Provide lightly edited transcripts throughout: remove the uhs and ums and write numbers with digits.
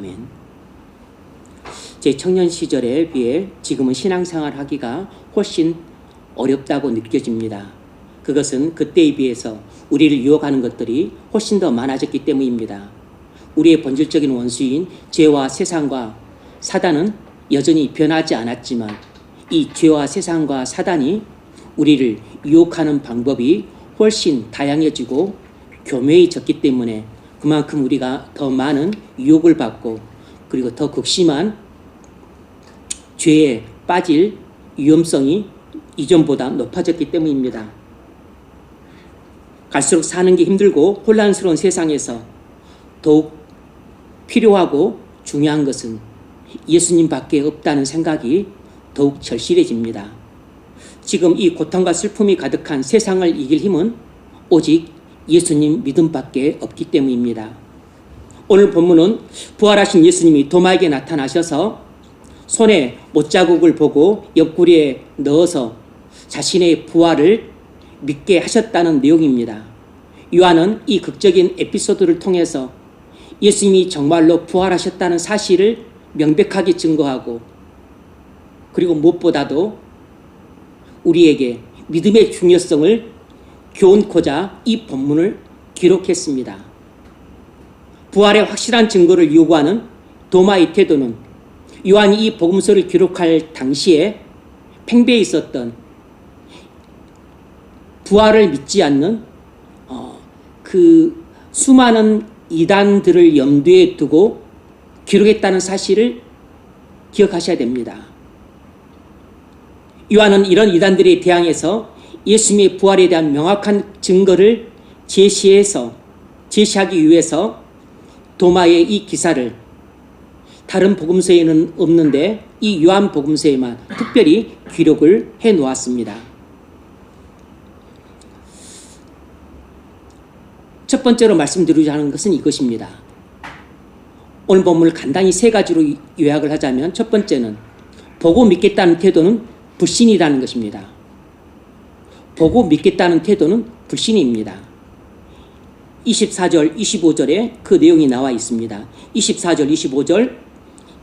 아멘. 제 청년 시절에 비해 지금은 신앙생활 하기가 훨씬 어렵다고 느껴집니다. 그것은 그때에 비해서 우리를 유혹하는 것들이 훨씬 더 많아졌기 때문입니다. 우리의 본질적인 원수인 죄와 세상과 사단은 여전히 변하지 않았지만 이 죄와 세상과 사단이 우리를 유혹하는 방법이 훨씬 다양해지고 교묘해졌기 때문에 그만큼 우리가 더 많은 유혹을 받고 그리고 더 극심한 죄에 빠질 위험성이 이전보다 높아졌기 때문입니다. 갈수록 사는 게 힘들고 혼란스러운 세상에서 더욱 필요하고 중요한 것은 예수님밖에 없다는 생각이 더욱 절실해집니다. 지금 이 고통과 슬픔이 가득한 세상을 이길 힘은 오직 예수님 믿음밖에 없기 때문입니다. 오늘 본문은 부활하신 예수님이 도마에게 나타나셔서 손에 못자국을 보고 옆구리에 넣어서 자신의 부활을 믿게 하셨다는 내용입니다. 요한은 이 극적인 에피소드를 통해서 예수님이 정말로 부활하셨다는 사실을 명백하게 증거하고 그리고 무엇보다도 우리에게 믿음의 중요성을 교훈코자 이 본문을 기록했습니다. 부활의 확실한 증거를 요구하는 도마의 태도는 요한이 이 복음서를 기록할 당시에 팽배해 있었던 부활을 믿지 않는 그 수많은 이단들을 염두에 두고 기록했다는 사실을 기억하셔야 됩니다. 요한은 이런 이단들에 대항해서 예수님의 부활에 대한 명확한 증거를 제시하기 위해서 도마의 이 기사를 다른 복음서에는 없는데 이 요한 복음서에만 특별히 기록을 해 놓았습니다. 첫 번째로 말씀드리고자 하는 것은 이것입니다. 오늘 본문을 간단히 세 가지로 요약을 하자면 첫 번째는 보고 믿겠다는 태도는 불신이라는 것입니다. 보고 믿겠다는 태도는 불신입니다. 24절, 25절에 그 내용이 나와 있습니다. 24절, 25절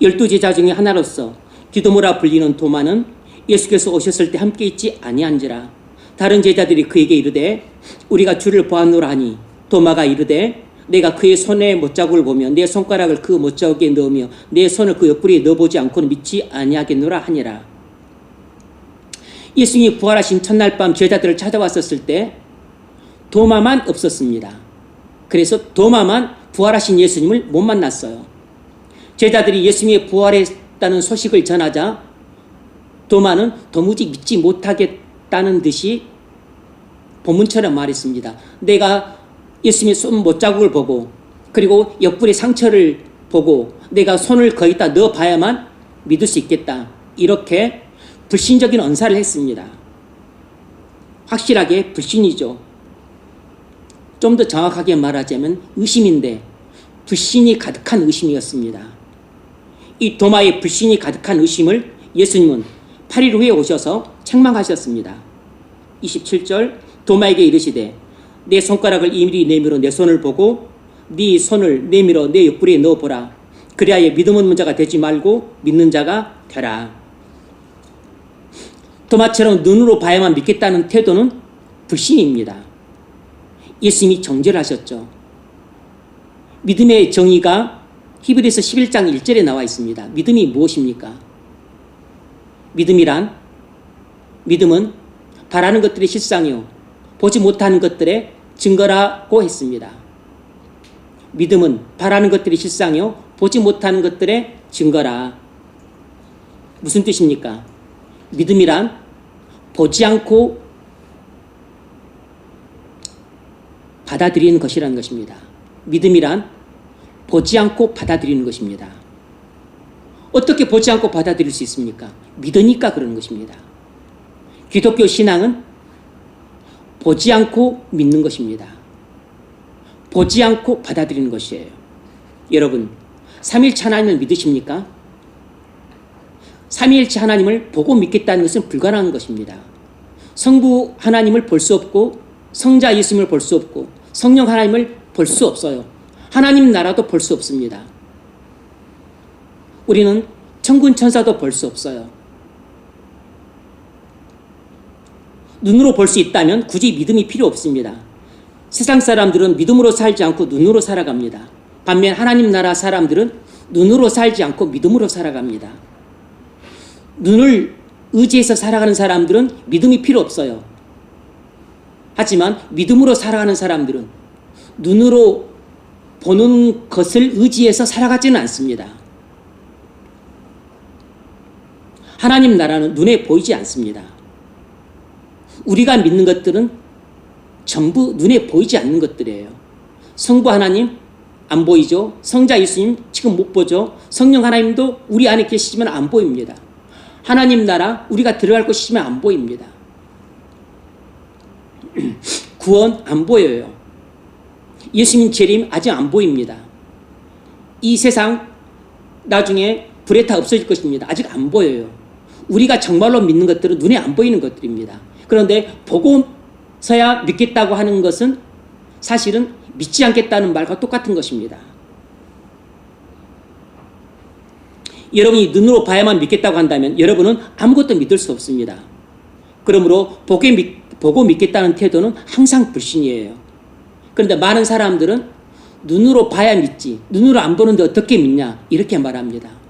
12제자 중에 하나로서 디도모라 불리는 도마는 예수께서 오셨을 때 함께 있지 아니한지라. 다른 제자들이 그에게 이르되 우리가 주를 보았노라 하니 도마가 이르되 내가 그의 손에 못자국을 보며 내 손가락을 그 못자국에 넣으며 내 손을 그 옆구리에 넣어보지 않고는 믿지 아니하겠노라 하니라. 예수님이 부활하신 첫날 밤 제자들을 찾아왔었을 때 도마만 없었습니다. 그래서 도마만 부활하신 예수님을 못 만났어요. 제자들이 예수님이 부활했다는 소식을 전하자 도마는 도무지 믿지 못하겠다는 듯이 본문처럼 말했습니다. 내가 예수님의 손 못자국을 보고 그리고 옆구리 상처를 보고 내가 손을 거기다 넣어봐야만 믿을 수 있겠다. 이렇게 불신적인 언사를 했습니다. 확실하게 불신이죠. 좀 더 정확하게 말하자면 의심인데 불신이 가득한 의심이었습니다. 이 도마의 불신이 가득한 의심을 예수님은 8일 후에 오셔서 책망하셨습니다. 27절 도마에게 이르시되 내 손가락을 이리 내밀어 내 손을 보고 네 손을 내밀어 내 옆구리에 넣어보라. 그리하여 믿음 없는 자가 되지 말고 믿는 자가 되라. 도마처럼 눈으로 봐야만 믿겠다는 태도는 불신입니다. 예수님이 정죄하셨죠. 믿음의 정의가 히브리서 11장 1절에 나와 있습니다. 믿음이 무엇입니까? 믿음은 바라는 것들의 실상이요 보지 못하는 것들의 증거라고 했습니다. 믿음은 바라는 것들의 실상이요 보지 못하는 것들의 증거라. 무슨 뜻입니까? 믿음이란 보지 않고 받아들이는 것이라는 것입니다. 믿음이란 보지 않고 받아들이는 것입니다. 어떻게 보지 않고 받아들일 수 있습니까? 믿으니까 그러는 것입니다. 기독교 신앙은 보지 않고 믿는 것입니다. 보지 않고 받아들이는 것이에요. 여러분, 삼위일체 하나님을 믿으십니까? 삼위일체 하나님을 보고 믿겠다는 것은 불가능한 것입니다. 성부 하나님을 볼 수 없고 성자 예수님을 볼 수 없고 성령 하나님을 볼 수 없어요. 하나님 나라도 볼 수 없습니다. 우리는 천군 천사도 볼 수 없어요. 눈으로 볼 수 있다면 굳이 믿음이 필요 없습니다. 세상 사람들은 믿음으로 살지 않고 눈으로 살아갑니다. 반면 하나님 나라 사람들은 눈으로 살지 않고 믿음으로 살아갑니다. 눈을 의지해서 살아가는 사람들은 믿음이 필요 없어요. 하지만 믿음으로 살아가는 사람들은 눈으로 보는 것을 의지해서 살아가지는 않습니다. 하나님 나라는 눈에 보이지 않습니다. 우리가 믿는 것들은 전부 눈에 보이지 않는 것들이에요. 성부 하나님 안 보이죠. 성자 예수님 지금 못 보죠. 성령 하나님도 우리 안에 계시지만 안 보입니다. 하나님 나라 우리가 들어갈 것이지만 안 보입니다. 구원 안 보여요. 예수님 재림 아직 안 보입니다. 이 세상 나중에 불에 타 없어질 것입니다. 아직 안 보여요. 우리가 정말로 믿는 것들은 눈에 안 보이는 것들입니다. 그런데 보고서야 믿겠다고 하는 것은 사실은 믿지 않겠다는 말과 똑같은 것입니다. 여러분이 눈으로 봐야만 믿겠다고 한다면 여러분은 아무것도 믿을 수 없습니다. 그러므로 보고 믿겠다는 태도는 항상 불신이에요. 그런데 많은 사람들은 눈으로 봐야 믿지, 눈으로 안 보는데 어떻게 믿냐 이렇게 말합니다.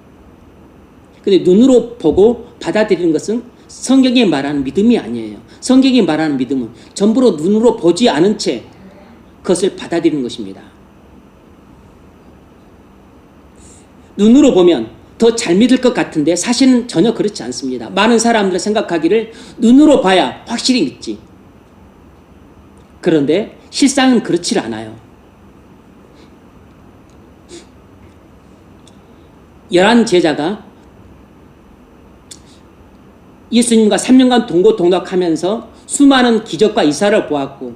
그런데 눈으로 보고 받아들이는 것은 성경이 말하는 믿음이 아니에요. 성경이 말하는 믿음은 전부로 눈으로 보지 않은 채 그것을 받아들이는 것입니다. 눈으로 보면 더 잘 믿을 것 같은데 사실은 전혀 그렇지 않습니다. 많은 사람들이 생각하기를 눈으로 봐야 확실히 믿지. 그런데 실상은 그렇지 않아요. 11 제자가 예수님과 3년간 동고동락하면서 수많은 기적과 이사를 보았고,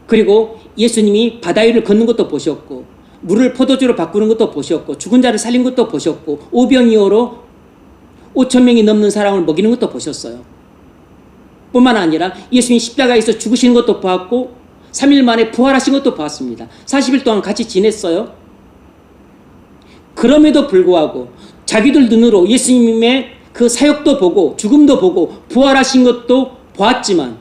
그리고 예수님이 바다 위를 걷는 것도 보셨고, 물을 포도주로 바꾸는 것도 보셨고, 죽은 자를 살린 것도 보셨고, 오병이어로 5,000명이 넘는 사람을 먹이는 것도 보셨어요. 뿐만 아니라 예수님이 십자가에서 죽으시는 것도 보았고 3일 만에 부활하신 것도 보았습니다. 40일 동안 같이 지냈어요. 그럼에도 불구하고 자기들 눈으로 예수님의 그 사역도 보고 죽음도 보고 부활하신 것도 보았지만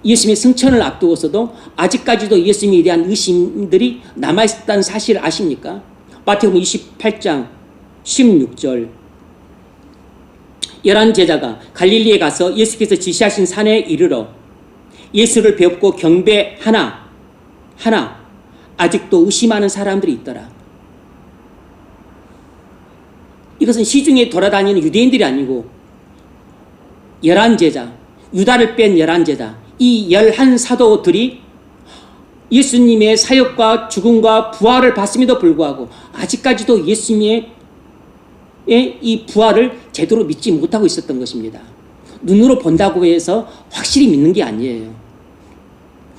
예수님의 승천을 앞두고서도 아직까지도 예수님에 대한 의심들이 남아있다는 사실을 아십니까? 마태복음 28장 16절 11 제자가 갈릴리에 가서 예수께서 지시하신 산에 이르러 예수를 배웁고 경배하나 아직도 의심하는 사람들이 있더라. 이것은 시중에 돌아다니는 유대인들이 아니고 11 제자, 유다를 뺀 11 제자, 이 11 사도들이 예수님의 사역과 죽음과 부활을 봤음에도 불구하고 아직까지도 예수님의 이 부활을 제대로 믿지 못하고 있었던 것입니다. 눈으로 본다고 해서 확실히 믿는 게 아니에요.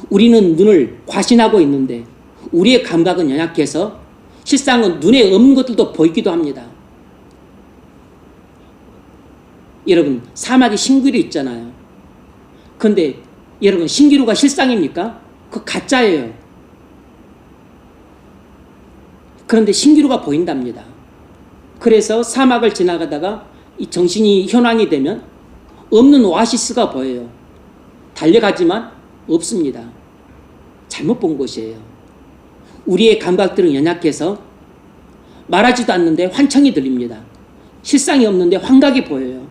우리는 눈을 과신하고 있는데 우리의 감각은 연약해서 실상은 눈에 없는 것들도 보이기도 합니다. 여러분, 사막에 신기루 있잖아요. 그런데 여러분, 신기루가 실상입니까? 그거 가짜예요. 그런데 신기루가 보인답니다. 그래서 사막을 지나가다가 이 정신이 현황이 되면 없는 오아시스가 보여요. 달려가지만 없습니다. 잘못 본 것이에요. 우리의 감각들은 연약해서 말하지도 않는데 환청이 들립니다. 실상이 없는데 환각이 보여요.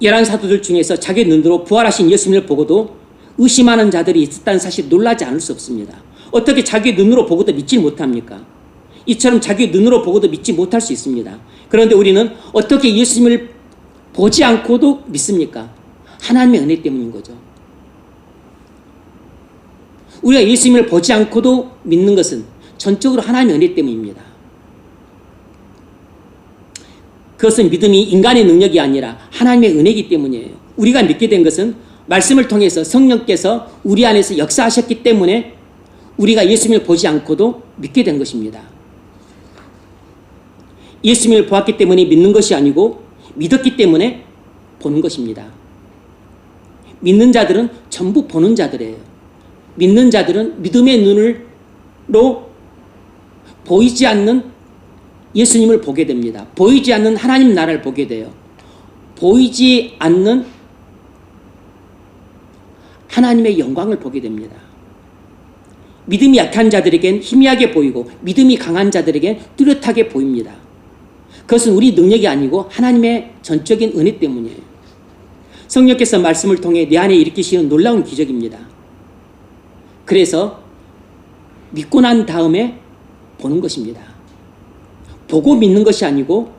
열한 사도들 중에서 자기 눈으로 부활하신 예수님을 보고도 의심하는 자들이 있었다는 사실 놀라지 않을 수 없습니다. 어떻게 자기 눈으로 보고도 믿지 못합니까? 이처럼 자기 눈으로 보고도 믿지 못할 수 있습니다. 그런데 우리는 어떻게 예수님을 보지 않고도 믿습니까? 하나님의 은혜 때문인 거죠. 우리가 예수님을 보지 않고도 믿는 것은 전적으로 하나님의 은혜 때문입니다. 그것은 믿음이 인간의 능력이 아니라 하나님의 은혜이기 때문이에요. 우리가 믿게 된 것은 말씀을 통해서 성령께서 우리 안에서 역사하셨기 때문에 우리가 예수님을 보지 않고도 믿게 된 것입니다. 예수님을 보았기 때문에 믿는 것이 아니고 믿었기 때문에 보는 것입니다. 믿는 자들은 전부 보는 자들이에요. 믿는 자들은 믿음의 눈으로 보이지 않는 예수님을 보게 됩니다. 보이지 않는 하나님 나라를 보게 돼요. 보이지 않는 하나님의 영광을 보게 됩니다. 믿음이 약한 자들에겐 희미하게 보이고 믿음이 강한 자들에겐 뚜렷하게 보입니다. 그것은 우리 능력이 아니고 하나님의 전적인 은혜 때문이에요. 성령께서 말씀을 통해 내 안에 일으키시는 놀라운 기적입니다. 그래서 믿고 난 다음에 보는 것입니다. 보고 믿는 것이 아니고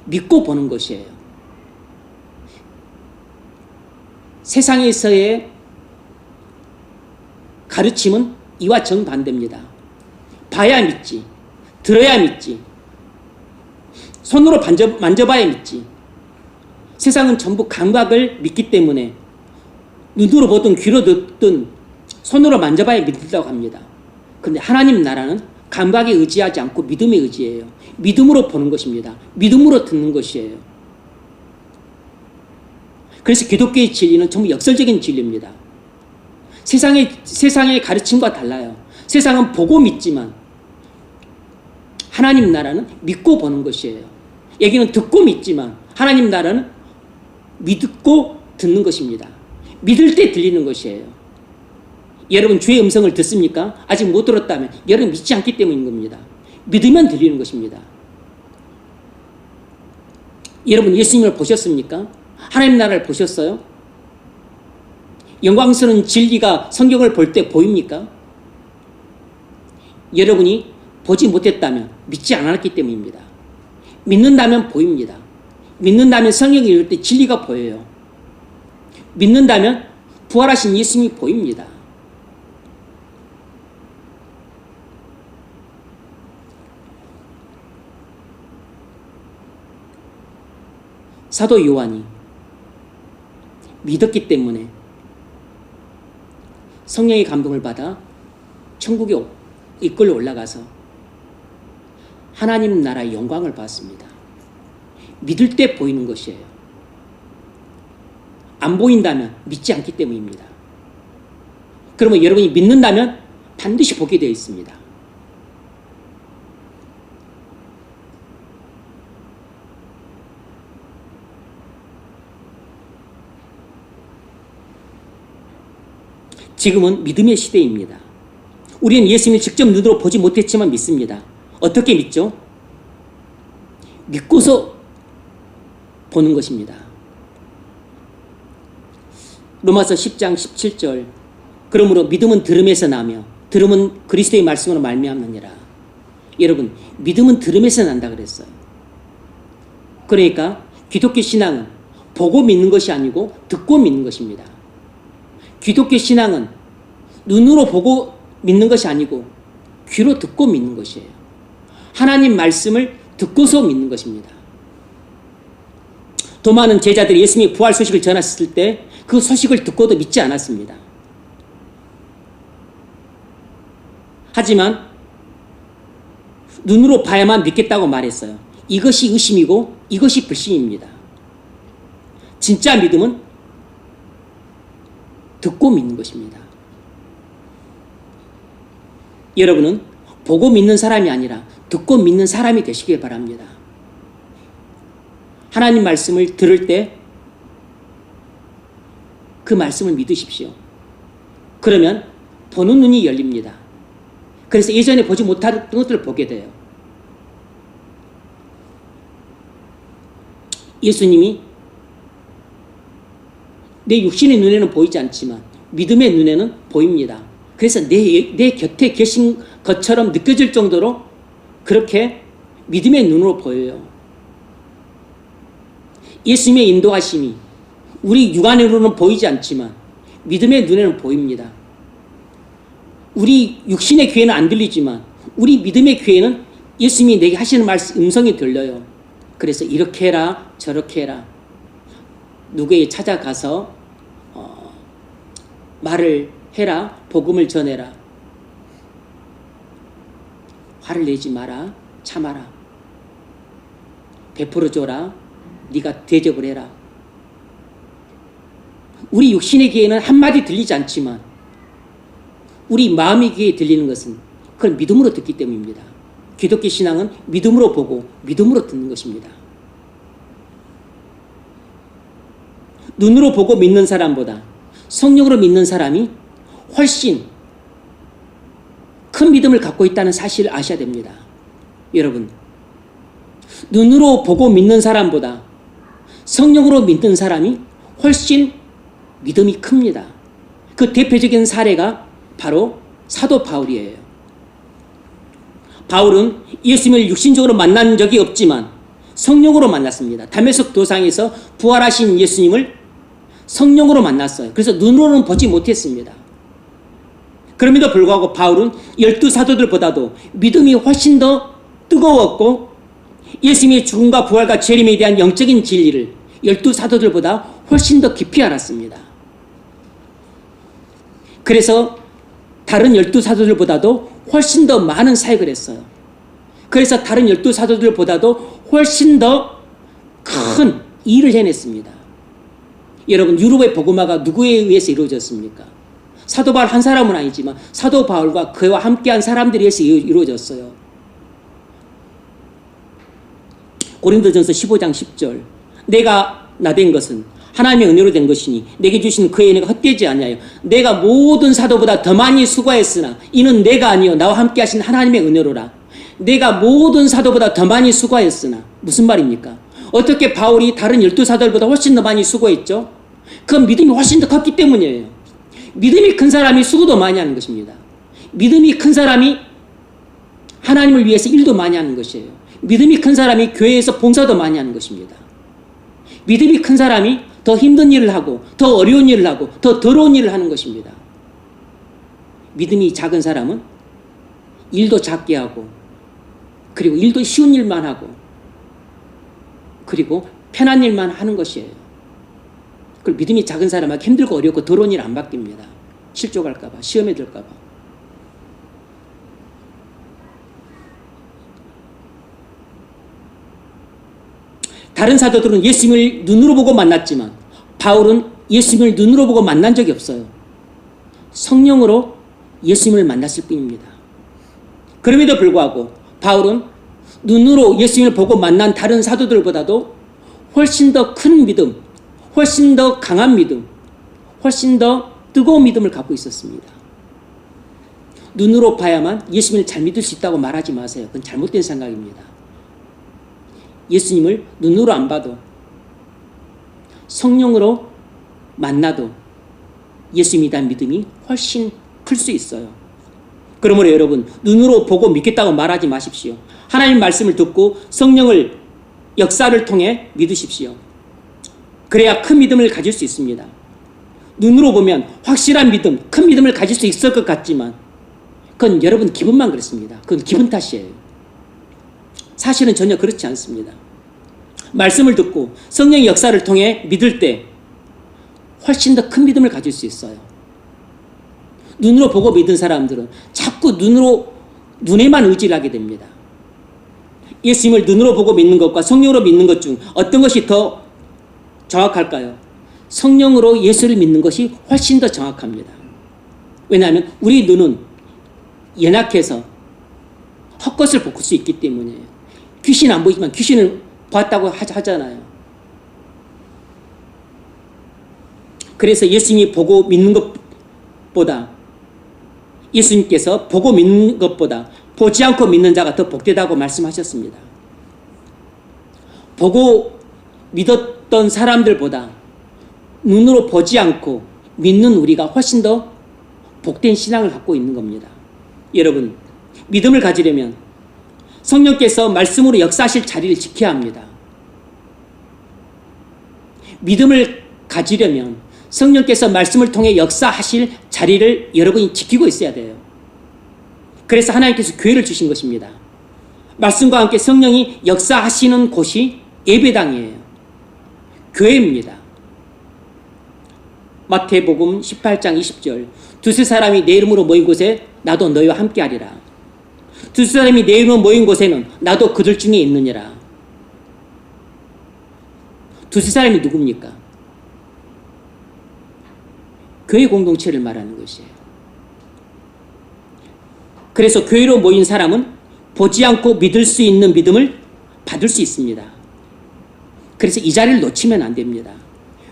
믿고 보는 것이에요. 세상에서의 가르침은 이와 정반대입니다. 봐야 믿지, 들어야 믿지, 손으로 만져봐야 믿지. 세상은 전부 감각을 믿기 때문에 눈으로 보든 귀로 듣든 손으로 만져봐야 믿는다고 합니다. 그런데 하나님 나라는 감각에 의지하지 않고 믿음에 의지해요. 믿음으로 보는 것입니다. 믿음으로 듣는 것이에요. 그래서 기독교의 진리는 전부 역설적인 진리입니다. 세상의 가르침과 달라요. 세상은 보고 믿지만 하나님 나라는 믿고 보는 것이에요. 여기는 듣고 믿지만 하나님 나라는 믿고 듣는 것입니다. 믿을 때 들리는 것이에요. 여러분 주의 음성을 듣습니까? 아직 못 들었다면 여러분 믿지 않기 때문인 겁니다. 믿으면 들리는 것입니다. 여러분 예수님을 보셨습니까? 하나님 나라를 보셨어요? 영광스러운 진리가 성경을 볼 때 보입니까? 여러분이 보지 못했다면 믿지 않았기 때문입니다. 믿는다면 보입니다. 믿는다면 성경을 읽을 때 진리가 보여요. 믿는다면 부활하신 예수님이 보입니다. 사도 요한이 믿었기 때문에 성령의 감동을 받아 천국에 이끌려 올라가서 하나님 나라의 영광을 받습니다. 믿을 때 보이는 것이에요. 안 보인다면 믿지 않기 때문입니다. 그러면 여러분이 믿는다면 반드시 보게 되어 있습니다. 지금은 믿음의 시대입니다. 우리는 예수님을 직접 눈으로 보지 못했지만 믿습니다. 어떻게 믿죠? 믿고서 보는 것입니다. 로마서 10장 17절 그러므로 믿음은 들음에서 나며 들음은 그리스도의 말씀으로 말미암느니라. 여러분 믿음은 들음에서 난다 그랬어요. 그러니까 기독교 신앙은 보고 믿는 것이 아니고 듣고 믿는 것입니다. 기독교 신앙은 눈으로 보고 믿는 것이 아니고 귀로 듣고 믿는 것이에요. 하나님 말씀을 듣고서 믿는 것입니다. 더 많은 제자들이 예수님이 부활 소식을 전했을 때 그 소식을 듣고도 믿지 않았습니다. 하지만 눈으로 봐야만 믿겠다고 말했어요. 이것이 의심이고 이것이 불신입니다. 진짜 믿음은 듣고 믿는 것입니다. 여러분은 보고 믿는 사람이 아니라 듣고 믿는 사람이 되시길 바랍니다. 하나님 말씀을 들을 때 그 말씀을 믿으십시오. 그러면 보는 눈이 열립니다. 그래서 예전에 보지 못했던 것들을 보게 돼요. 예수님이 내 육신의 눈에는 보이지 않지만 믿음의 눈에는 보입니다. 그래서 내 곁에 계신 것처럼 느껴질 정도로 그렇게 믿음의 눈으로 보여요. 예수님의 인도하심이 우리 육안으로는 보이지 않지만 믿음의 눈에는 보입니다. 우리 육신의 귀에는 안 들리지만 우리 믿음의 귀에는 예수님이 내게 하시는 말씀 음성이 들려요. 그래서 이렇게 해라 저렇게 해라 누구에게 찾아가서 말을 해라 복음을 전해라 화를 내지 마라 참아라 베풀어줘라 네가 대접을 해라 우리 육신의 귀에는 한마디 들리지 않지만 우리 마음의 귀에 들리는 것은 그걸 믿음으로 듣기 때문입니다. 기독교 신앙은 믿음으로 보고 믿음으로 듣는 것입니다. 눈으로 보고 믿는 사람보다 성령으로 믿는 사람이 훨씬 큰 믿음을 갖고 있다는 사실을 아셔야 됩니다. 여러분, 눈으로 보고 믿는 사람보다 성령으로 믿는 사람이 훨씬 믿음이 큽니다. 그 대표적인 사례가 바로 사도 바울이에요. 바울은 예수님을 육신적으로 만난 적이 없지만 성령으로 만났습니다. 다메섹 도상에서 부활하신 예수님을 성령으로 만났어요. 그래서 눈으로는 보지 못했습니다. 그럼에도 불구하고 바울은 12사도들보다도 믿음이 훨씬 더 뜨거웠고 예수님의 죽음과 부활과 재림에 대한 영적인 진리를 12사도들보다 훨씬 더 깊이 알았습니다. 그래서 다른 12사도들보다도 훨씬 더 많은 사역을 했어요. 그래서 다른 12사도들보다도 훨씬 더 큰 일을 해냈습니다. 여러분, 유럽의 복음화가 누구에 의해서 이루어졌습니까? 사도 바울 한 사람은 아니지만 사도 바울과 그와 함께한 사람들에 의해서 이루어졌어요. 고린도전서 15장 10절 내가 나된 것은 하나님의 은혜로 된 것이니 내게 주신 그의 은혜가 헛되지 아니하여 내가 모든 사도보다 더 많이 수고했으나 이는 내가 아니요 나와 함께 하신 하나님의 은혜로라. 내가 모든 사도보다 더 많이 수고했으나 무슨 말입니까? 어떻게 바울이 다른 12사도들보다 훨씬 더 많이 수고했죠? 그건 믿음이 훨씬 더 컸기 때문이에요. 믿음이 큰 사람이 수고도 많이 하는 것입니다. 믿음이 큰 사람이 하나님을 위해서 일도 많이 하는 것이에요. 믿음이 큰 사람이 교회에서 봉사도 많이 하는 것입니다. 믿음이 큰 사람이 더 힘든 일을 하고 더 어려운 일을 하고 더 더러운 일을 하는 것입니다. 믿음이 작은 사람은 일도 작게 하고 그리고 일도 쉬운 일만 하고 그리고 편한 일만 하는 것이에요. 그걸 믿음이 작은 사람에게 힘들고 어렵고 더러운 일 안 바뀝니다. 실족할까 봐, 시험에 들까 봐. 다른 사도들은 예수님을 눈으로 보고 만났지만 바울은 예수님을 눈으로 보고 만난 적이 없어요. 성령으로 예수님을 만났을 뿐입니다. 그럼에도 불구하고 바울은 눈으로 예수님을 보고 만난 다른 사도들보다도 훨씬 더 큰 믿음, 훨씬 더 강한 믿음, 훨씬 더 뜨거운 믿음을 갖고 있었습니다. 눈으로 봐야만 예수님을 잘 믿을 수 있다고 말하지 마세요. 그건 잘못된 생각입니다. 예수님을 눈으로 안 봐도 성령으로 만나도 예수님에 대한 믿음이 훨씬 클 수 있어요. 그러므로 여러분, 눈으로 보고 믿겠다고 말하지 마십시오. 하나님 말씀을 듣고 성령을 역사를 통해 믿으십시오. 그래야 큰 믿음을 가질 수 있습니다. 눈으로 보면 확실한 믿음, 큰 믿음을 가질 수 있을 것 같지만 그건 여러분 기분만 그렇습니다. 그건 기분 탓이에요. 사실은 전혀 그렇지 않습니다. 말씀을 듣고 성령의 역사를 통해 믿을 때 훨씬 더 큰 믿음을 가질 수 있어요. 눈으로 보고 믿은 사람들은 자꾸 눈에만 의지를 하게 됩니다. 예수님을 눈으로 보고 믿는 것과 성령으로 믿는 것 중 어떤 것이 더 정확할까요? 성령으로 예수를 믿는 것이 훨씬 더 정확합니다. 왜냐하면 우리 눈은 연약해서 헛것을 볼 수 있기 때문이에요. 귀신 안 보이지만 귀신을 봤다고 하잖아요. 그래서 예수님이 보고 믿는 것보다 예수님께서 보고 믿는 것보다 보지 않고 믿는 자가 더 복되다고 말씀하셨습니다. 보고 믿었던 사람들보다 눈으로 보지 않고 믿는 우리가 훨씬 더 복된 신앙을 갖고 있는 겁니다. 여러분, 믿음을 가지려면 성령께서 말씀으로 역사하실 자리를 지켜야 합니다. 믿음을 가지려면 성령께서 말씀을 통해 역사하실 자리를 여러분이 지키고 있어야 돼요. 그래서 하나님께서 교회를 주신 것입니다. 말씀과 함께 성령이 역사하시는 곳이 예배당이에요. 교회입니다. 마태복음 18장 20절 두세 사람이 내 이름으로 모인 곳에 나도 너희와 함께하리라. 두세 사람이 내 이름으로 모인 곳에는 나도 그들 중에 있느니라. 두세 사람이 누굽니까? 교회 공동체를 말하는 것이에요. 그래서 교회로 모인 사람은 보지 않고 믿을 수 있는 믿음을 받을 수 있습니다. 그래서 이 자리를 놓치면 안 됩니다.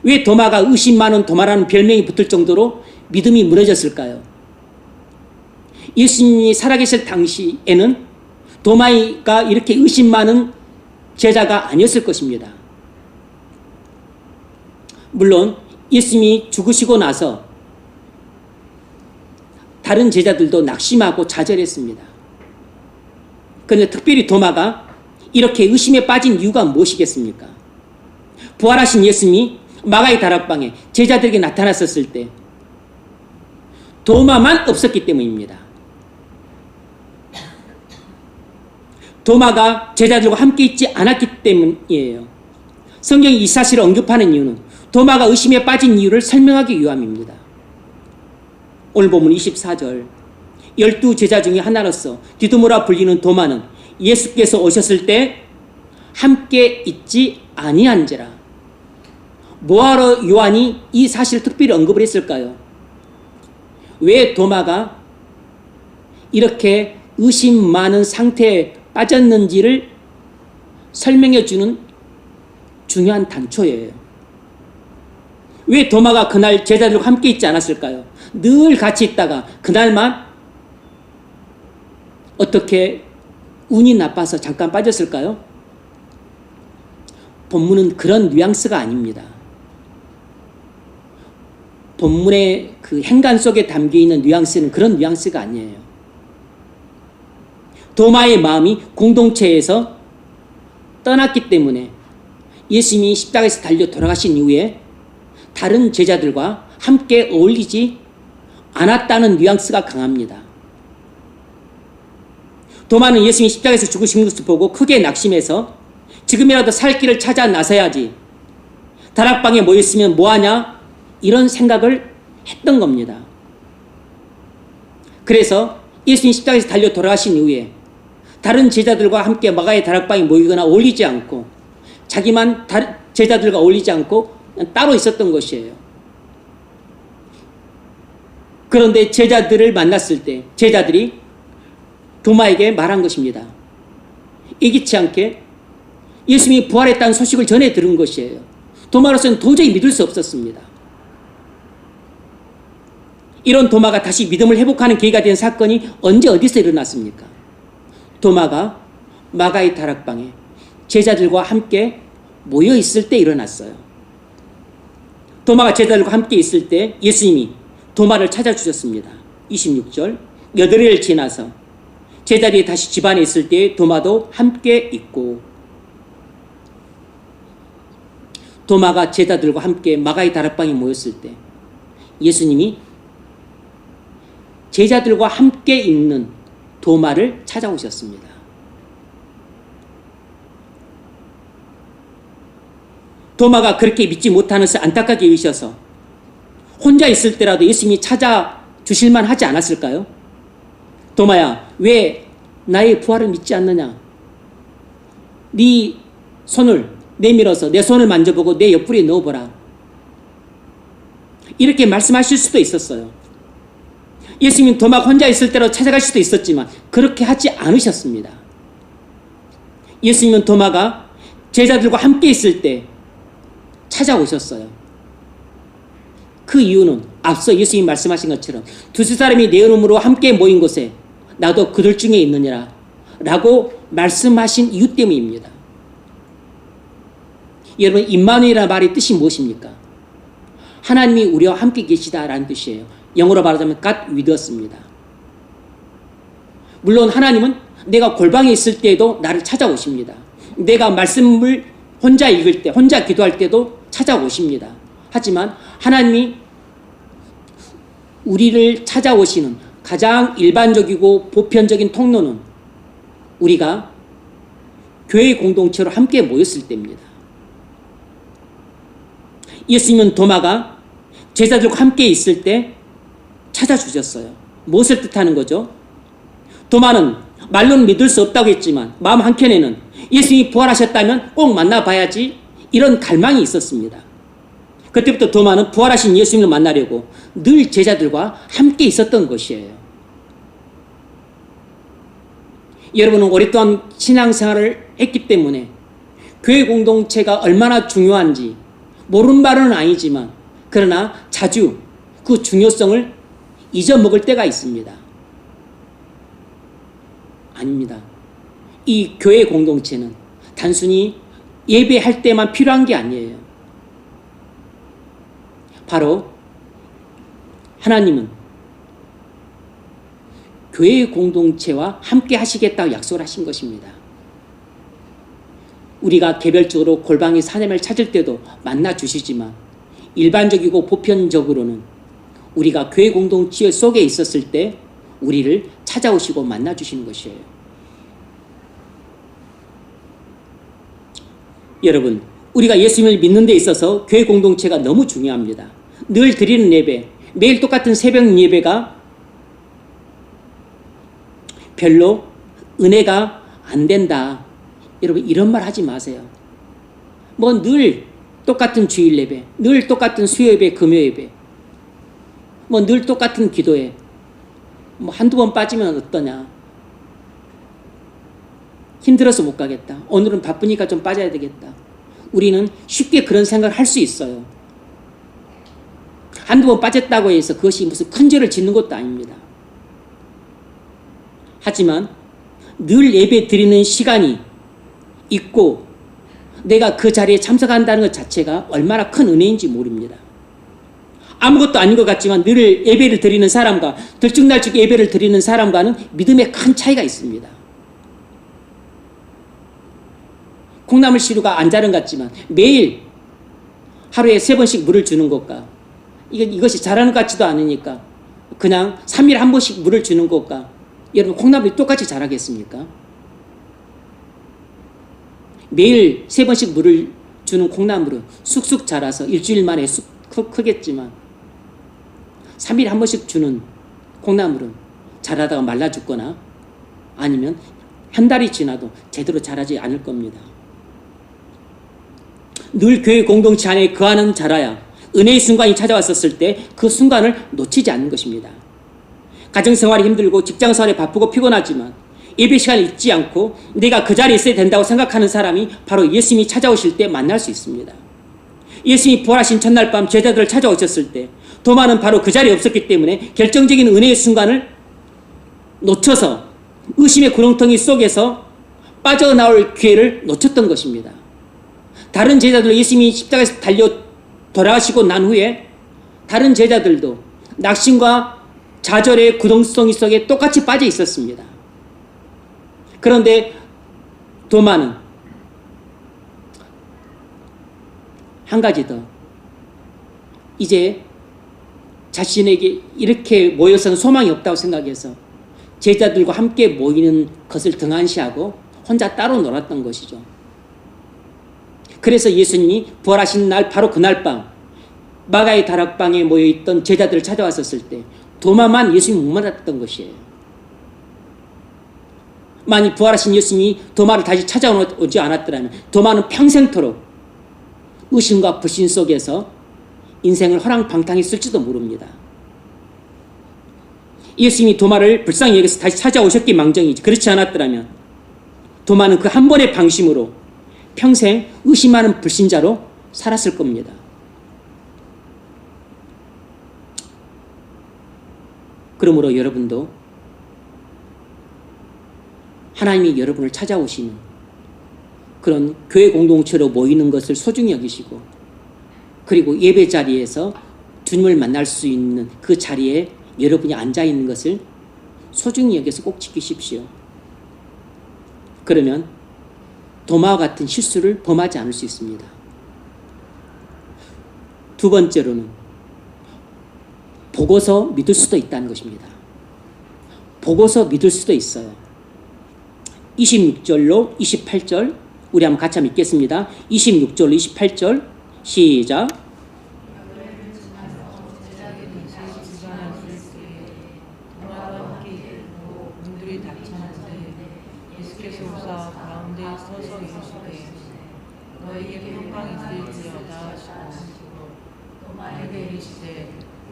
왜 도마가 의심 많은 도마라는 별명이 붙을 정도로 믿음이 무너졌을까요? 예수님이 살아계실 당시에는 도마가 이렇게 의심 많은 제자가 아니었을 것입니다. 물론 예수님이 죽으시고 나서 다른 제자들도 낙심하고 좌절했습니다. 그런데 특별히 도마가 이렇게 의심에 빠진 이유가 무엇이겠습니까? 부활하신 예수님이 마가의 다락방에 제자들에게 나타났었을 때 도마만 없었기 때문입니다. 도마가 제자들과 함께 있지 않았기 때문이에요. 성경이 이 사실을 언급하는 이유는 도마가 의심에 빠진 이유를 설명하기 위함입니다. 오늘 본문 24절 12 제자 중에 하나로서 디두모라 불리는 도마는 예수께서 오셨을 때 함께 있지 아니한지라. 뭐하러 요한이 이 사실을 특별히 언급을 했을까요? 왜 도마가 이렇게 의심 많은 상태에 빠졌는지를 설명해 주는 중요한 단초예요. 왜 도마가 그날 제자들과 함께 있지 않았을까요? 늘 같이 있다가 그날만 어떻게 운이 나빠서 잠깐 빠졌을까요? 본문은 그런 뉘앙스가 아닙니다. 본문의 그 행간 속에 담겨있는 뉘앙스는 그런 뉘앙스가 아니에요. 도마의 마음이 공동체에서 떠났기 때문에 예수님이 십자가에서 달려 돌아가신 이후에 다른 제자들과 함께 어울리지 않았다는 뉘앙스가 강합니다. 도마는 예수님이 십자가에서 죽으신 것을 보고 크게 낙심해서 지금이라도 살 길을 찾아 나서야지, 다락방에 모였으면 뭐하냐, 이런 생각을 했던 겁니다. 그래서 예수님이 십자가에서 달려 돌아가신 이후에 다른 제자들과 함께 마가의 다락방에 모이거나 어울리지 않고 자기만 제자들과 어울리지 않고 따로 있었던 것이에요. 그런데 제자들을 만났을 때 제자들이 도마에게 말한 것입니다. 예기치 않게 예수님이 부활했다는 소식을 전해 들은 것이에요. 도마로서는 도저히 믿을 수 없었습니다. 이런 도마가 다시 믿음을 회복하는 계기가 된 사건이 언제 어디서 일어났습니까? 도마가 마가의 다락방에 제자들과 함께 모여 있을 때 일어났어요. 도마가 제자들과 함께 있을 때 예수님이 도마를 찾아주셨습니다. 26절 8일 지나서 제자들이 다시 집안에 있을 때 도마도 함께 있고, 도마가 제자들과 함께 마가의 다락방에 모였을 때 예수님이 제자들과 함께 있는 도마를 찾아오셨습니다. 도마가 그렇게 믿지 못하는 것을 안타깝게 여기셔서 혼자 있을 때라도 예수님이 찾아주실만 하지 않았을까요? 도마야, 왜 나의 부활을 믿지 않느냐? 네 손을 내밀어서 내 손을 만져보고 내 옆구리에 넣어보라. 이렇게 말씀하실 수도 있었어요. 예수님은 도마가 혼자 있을 때로 찾아갈 수도 있었지만 그렇게 하지 않으셨습니다. 예수님은 도마가 제자들과 함께 있을 때 찾아오셨어요. 그 이유는 앞서 예수님이 말씀하신 것처럼 두세 사람이 내 이름으로 함께 모인 곳에 나도 그들 중에 있느니라 라고 말씀하신 이유 때문입니다. 여러분, 임마누엘이라는 말의 뜻이 무엇입니까? 하나님이 우리와 함께 계시다라는 뜻이에요. 영어로 말하자면 God with us입니다. 물론 하나님은 내가 골방에 있을 때에도 나를 찾아오십니다. 내가 말씀을 혼자 읽을 때, 혼자 기도할 때도 찾아오십니다. 하지만 하나님이 우리를 찾아오시는 가장 일반적이고 보편적인 통로는 우리가 교회 공동체로 함께 모였을 때입니다. 예수님은 도마가 제자들과 함께 있을 때 찾아주셨어요. 무엇을 뜻하는 거죠? 도마는 말로는 믿을 수 없다고 했지만 마음 한켠에는 예수님이 부활하셨다면 꼭 만나봐야지, 이런 갈망이 있었습니다. 그때부터 도마는 부활하신 예수님을 만나려고 늘 제자들과 함께 있었던 것이에요. 여러분은 오랫동안 신앙생활을 했기 때문에 교회 공동체가 얼마나 중요한지 모르는 바는 아니지만 그러나 자주 그 중요성을 잊어먹을 때가 있습니다. 아닙니다. 이 교회 공동체는 단순히 예배할 때만 필요한 게 아니에요. 바로 하나님은 교회 공동체와 함께 하시겠다고 약속을 하신 것입니다. 우리가 개별적으로 골방의 사람을 찾을 때도 만나 주시지만 일반적이고 보편적으로는 우리가 교회 공동체 속에 있었을 때 우리를 찾아오시고 만나 주시는 것이에요. 여러분, 우리가 예수님을 믿는 데 있어서 교회 공동체가 너무 중요합니다. 늘 드리는 예배, 매일 똑같은 새벽 예배가 별로 은혜가 안 된다. 여러분, 이런 말 하지 마세요. 뭐 늘 똑같은 주일 예배, 늘 똑같은 수요 예배, 금요 예배, 뭐 늘 똑같은 기도회, 뭐 한두 번 빠지면 어떠냐. 힘들어서 못 가겠다. 오늘은 바쁘니까 좀 빠져야 되겠다. 우리는 쉽게 그런 생각을 할 수 있어요. 한두 번 빠졌다고 해서 그것이 무슨 큰 죄를 짓는 것도 아닙니다. 하지만 늘 예배 드리는 시간이 있고 내가 그 자리에 참석한다는 것 자체가 얼마나 큰 은혜인지 모릅니다. 아무것도 아닌 것 같지만 늘 예배를 드리는 사람과 들쭉날쭉 예배를 드리는 사람과는 믿음의 큰 차이가 있습니다. 콩나물 시루가 안 자른 것 같지만 매일 하루에 3번씩 물을 주는 것과 이것이 자라는 것 같지도 않으니까 그냥 3일에 한 번씩 물을 주는 것과 여러분 콩나물이 똑같이 자라겠습니까? 매일 3번씩 물을 주는 콩나물은 쑥쑥 자라서 일주일 만에 쑥 크겠지만 3일에 한 번씩 주는 콩나물은 자라다가 말라 죽거나 아니면 한 달이 지나도 제대로 자라지 않을 겁니다. 늘 교회 공동체 안에 거하는 자라야 은혜의 순간이 찾아왔었을 때 그 순간을 놓치지 않는 것입니다. 가정생활이 힘들고 직장생활이 바쁘고 피곤하지만 예배 시간을 잊지 않고 내가 그 자리에 있어야 된다고 생각하는 사람이 바로 예수님이 찾아오실 때 만날 수 있습니다. 예수님이 부활하신 첫날 밤 제자들을 찾아오셨을 때 도마는 바로 그 자리에 없었기 때문에 결정적인 은혜의 순간을 놓쳐서 의심의 구렁텅이 속에서 빠져나올 기회를 놓쳤던 것입니다. 다른 제자들 예수님이 십자가에서 달려 돌아가시고 난 후에 다른 제자들도 낙심과 좌절의 구렁텅이 속에 똑같이 빠져 있었습니다. 그런데 도마는 한 가지 더 이제 자신에게 이렇게 모여서는 소망이 없다고 생각해서 제자들과 함께 모이는 것을 등한시하고 혼자 따로 놀았던 것이죠. 그래서 예수님이 부활하신 날 바로 그날 밤 마가의 다락방에 모여있던 제자들을 찾아왔었을 때 도마만 예수님을 못 만났던 것이에요. 만약 부활하신 예수님이 도마를 다시 찾아오지 않았더라면 도마는 평생토록 의심과 불신 속에서 인생을 허랑방탕했을지도 모릅니다. 예수님이 도마를 불쌍히 여겨서 다시 찾아오셨기 망정이지 그렇지 않았더라면 도마는 그 한 번의 방심으로 평생 의심하는 불신자로 살았을 겁니다. 그러므로 여러분도 하나님이 여러분을 찾아오시는 그런 교회 공동체로 모이는 것을 소중히 여기시고 그리고 예배 자리에서 주님을 만날 수 있는 그 자리에 여러분이 앉아 있는 것을 소중히 여겨서 꼭 지키십시오. 그러면 도마와 같은 실수를 범하지 않을 수 있습니다. 두 번째로는 보고서 믿을 수도 있다는 것입니다. 보고서 믿을 수도 있어요. 26절로 28절 우리 한번 같이 한번 읽겠습니다. 26절로 28절 시작. 너희에게 평강이 있을지어다 하시고 내게 이르시되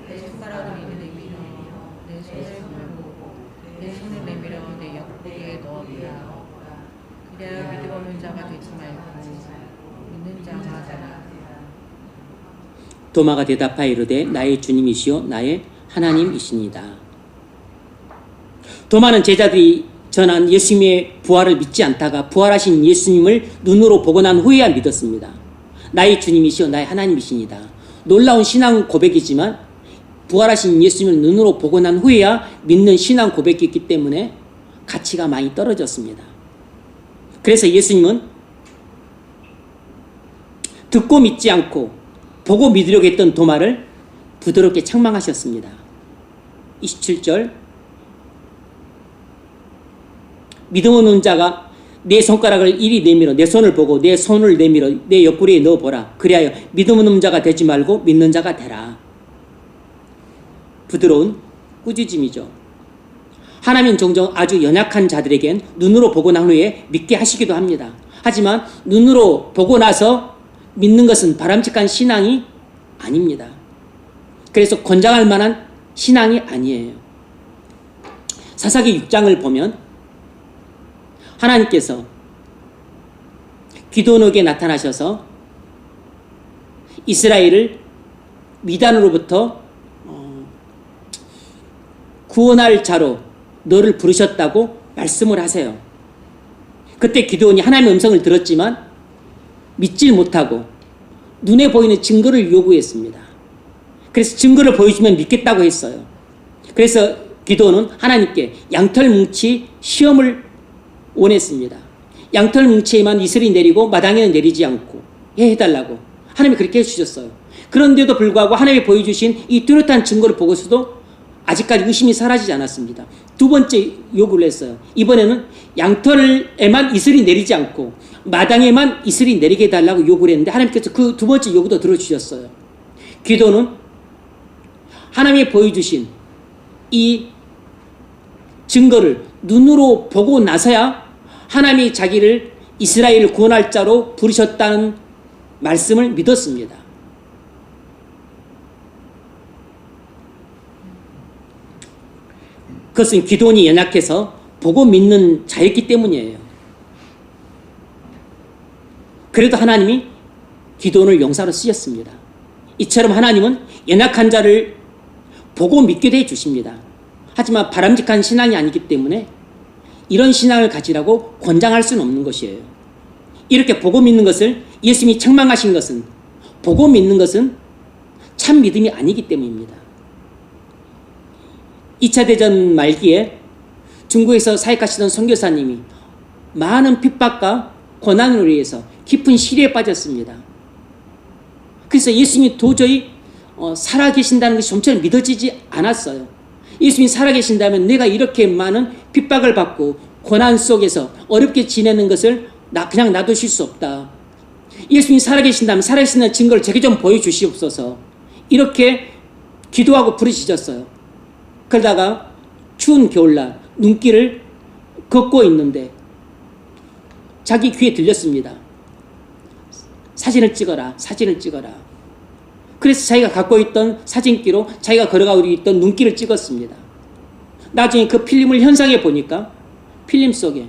내 손가락을 이르되 밀어 내 손을 물고 내 손을 내밀어 내 옆구리에 넣어보라. 그래야 믿음 없는 자가 되지 말고 믿는 자가 되라. 도마가 대답하여 이르되 나의 주님이시요 나의 하나님이시니이다. 도마는 제자들이 전한 예수님의 부활을 믿지 않다가 부활하신 예수님을 눈으로 보고 난 후에야 믿었습니다. 나의 주님이시요 나의 하나님이시니이다. 놀라운 신앙 고백이지만 부활하신 예수님을 눈으로 보고 난 후에야 믿는 신앙 고백이기 때문에 가치가 많이 떨어졌습니다. 그래서 예수님은 듣고 믿지 않고 보고 믿으려고 했던 도마를 부드럽게 책망하셨습니다. 27절 믿음 없는 자가 내 손가락을 이리 내밀어 내 손을 보고 내 손을 내밀어 내 옆구리에 넣어보라. 그리하여 믿음 없는 자가 되지 말고 믿는 자가 되라. 부드러운 꾸짖음이죠. 하나님은 종종 아주 연약한 자들에겐 눈으로 보고 난 후에 믿게 하시기도 합니다. 하지만 눈으로 보고 나서 믿는 것은 바람직한 신앙이 아닙니다. 그래서 권장할 만한 신앙이 아니에요. 사사기 6장을 보면 하나님께서 기드온에게 나타나셔서 이스라엘을 미단으로부터 구원할 자로 너를 부르셨다고 말씀을 하세요. 그때 기드온이 하나님의 음성을 들었지만 믿질 못하고 눈에 보이는 증거를 요구했습니다. 그래서 증거를 보여주면 믿겠다고 했어요. 그래서 기드온은 하나님께 양털뭉치 시험을 원했습니다. 양털뭉치에만 이슬이 내리고 마당에는 내리지 않고 해달라고 하나님이 그렇게 해주셨어요. 그런데도 불구하고 하나님이 보여주신 이 뚜렷한 증거를 보고서도 아직까지 의심이 사라지지 않았습니다. 두 번째 요구를 했어요. 이번에는 양털에만 이슬이 내리지 않고 마당에만 이슬이 내리게 해달라고 요구를 했는데 하나님께서 그 두 번째 요구도 들어주셨어요. 기도는 하나님이 보여주신 이 증거를 눈으로 보고 나서야 하나님이 자기를 이스라엘을 구원할 자로 부르셨다는 말씀을 믿었습니다. 그것은 기도원이 연약해서 보고 믿는 자였기 때문이에요. 그래도 하나님이 기도원을 용사로 쓰셨습니다. 이처럼 하나님은 연약한 자를 보고 믿게 해 주십니다. 하지만 바람직한 신앙이 아니기 때문에 이런 신앙을 가지라고 권장할 수는 없는 것이에요. 이렇게 보고 믿는 것을 예수님이 책망하신 것은 보고 믿는 것은 참 믿음이 아니기 때문입니다. 2차 대전 말기에 중국에서 사역하시던 선교사님이 많은 핍박과 고난으로 인해서 깊은 시리에 빠졌습니다. 그래서 예수님이 도저히 살아계신다는 것이 좀처럼 믿어지지 않았어요. 예수님이 살아계신다면 내가 이렇게 많은 핍박을 받고 고난 속에서 어렵게 지내는 것을 그냥 놔두실 수 없다. 예수님이 살아계신다면 살아계신다는 증거를 제게 좀 보여주시옵소서. 이렇게 기도하고 부르짖었어요. 그러다가 추운 겨울날 눈길을 걷고 있는데 자기 귀에 들렸습니다. 사진을 찍어라. 사진을 찍어라. 그래서 자기가 갖고 있던 사진기로 자기가 걸어가고 있던 눈길을 찍었습니다. 나중에 그 필름을 현상해 보니까 필름 속에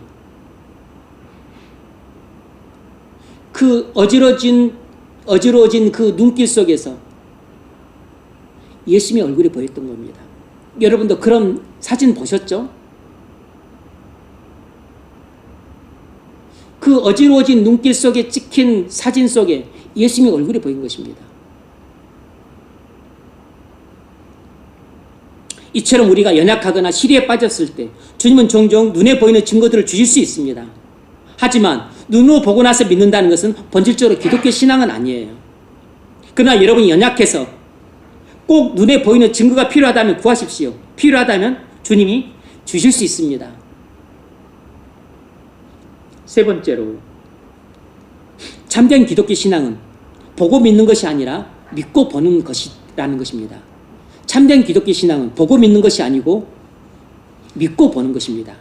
그 어지러진 그 눈길 속에서 예수님의 얼굴이 보였던 겁니다. 여러분도 그런 사진 보셨죠? 그 어지러워진 눈길 속에 찍힌 사진 속에 예수님의 얼굴이 보인 것입니다. 이처럼 우리가 연약하거나 시리에 빠졌을 때 주님은 종종 눈에 보이는 증거들을 주실 수 있습니다. 하지만 눈으로 보고 나서 믿는다는 것은 본질적으로 기독교 신앙은 아니에요. 그러나 여러분이 연약해서 꼭 눈에 보이는 증거가 필요하다면 구하십시오. 필요하다면 주님이 주실 수 있습니다. 세 번째로, 참된 기독교 신앙은 보고 믿는 것이 아니라 믿고 보는 것이라는 것입니다. 참된 기독교 신앙은 보고 믿는 것이 아니고 믿고 보는 것입니다.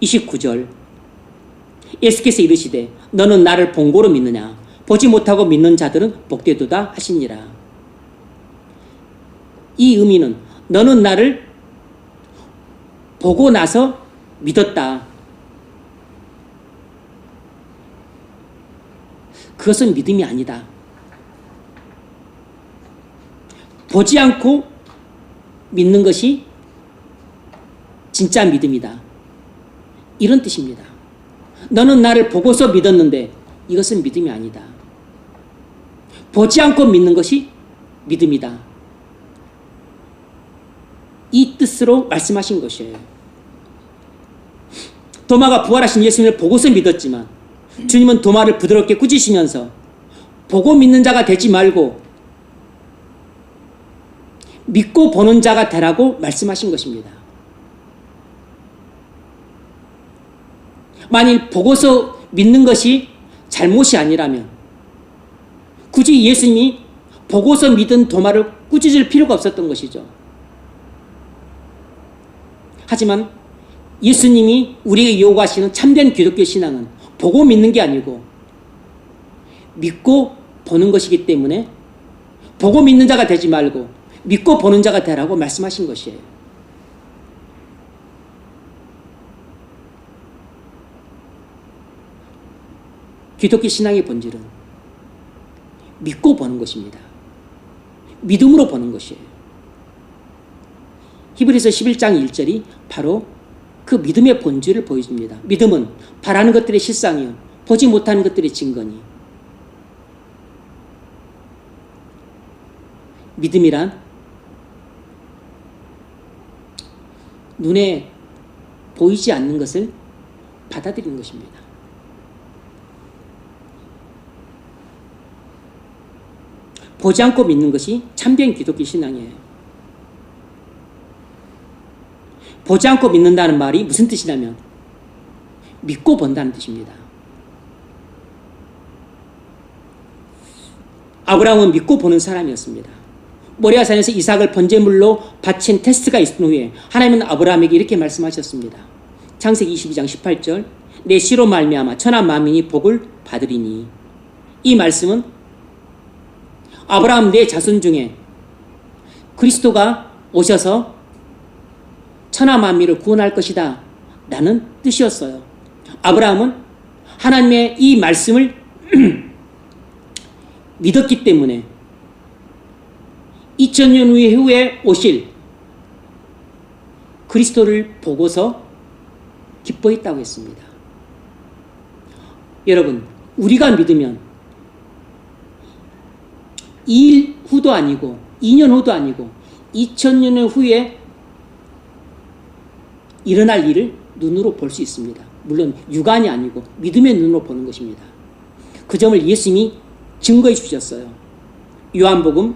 29절, 예수께서 이르시되 너는 나를 본고로 믿느냐? 보지 못하고 믿는 자들은 복되도다 하시니라. 이 의미는 너는 나를 보고 나서 믿었다. 그것은 믿음이 아니다. 보지 않고 믿는 것이 진짜 믿음이다. 이런 뜻입니다. 너는 나를 보고서 믿었는데 이것은 믿음이 아니다. 보지 않고 믿는 것이 믿음이다. 이 뜻으로 말씀하신 것이에요. 도마가 부활하신 예수님을 보고서 믿었지만 주님은 도마를 부드럽게 꾸짖으시면서 보고 믿는 자가 되지 말고 믿고 보는 자가 되라고 말씀하신 것입니다. 만일 보고서 믿는 것이 잘못이 아니라면 굳이 예수님이 보고서 믿은 도마를 꾸짖을 필요가 없었던 것이죠. 하지만 예수님이 우리에게 요구하시는 참된 기독교 신앙은 보고 믿는 게 아니고 믿고 보는 것이기 때문에 보고 믿는 자가 되지 말고 믿고 보는 자가 되라고 말씀하신 것이에요. 기독교 신앙의 본질은 믿고 보는 것입니다. 믿음으로 보는 것이에요. 히브리서 11장 1절이 바로 그 믿음의 본질을 보여줍니다. 믿음은 바라는 것들의 실상이요 보지 못하는 것들의 증거니. 믿음이란 눈에 보이지 않는 것을 받아들이는 것입니다. 보지 않고 믿는 것이 참된 기독교 신앙이에요. 보지 않고 믿는다는 말이 무슨 뜻이냐면 믿고 본다는 뜻입니다. 아브라함은 믿고 보는 사람이었습니다. 모리아산에서 이삭을 번제물로 바친 테스트가 있은 후에 하나님은 아브라함에게 이렇게 말씀하셨습니다. 창세기 22장 18절 내 씨로 말미암아 천하 만민이 복을 받으리니. 이 말씀은 아브라함 내 자손 중에 그리스도가 오셔서 천하 만민을 구원할 것이다 라는 뜻이었어요. 아브라함은 하나님의 이 말씀을 믿었기 때문에 2000년 후에 오실 그리스도를 보고서 기뻐했다고 했습니다. 여러분, 우리가 믿으면 2일 후도 아니고 2년 후도 아니고 2000년 후에 일어날 일을 눈으로 볼 수 있습니다. 물론 육안이 아니고 믿음의 눈으로 보는 것입니다. 그 점을 예수님이 증거해 주셨어요. 요한복음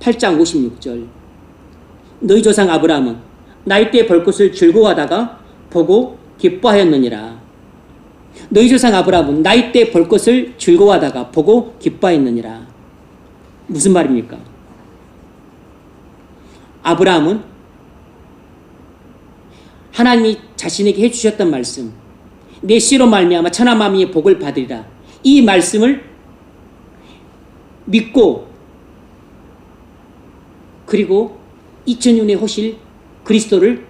8장 56절 너희 조상 아브라함은 나이 때 볼 것을 즐거워하다가 보고 기뻐하였느니라. 너희 조상 아브라함은 나이 때 볼 것을 즐거워하다가 보고 기뻐하였느니라. 무슨 말입니까? 아브라함은 하나님이 자신에게 해주셨던 말씀, 내 씨로 말미암아 천하 만민의 복을 받으리라. 이 말씀을 믿고 그리고 2000년 후에 오실 그리스도를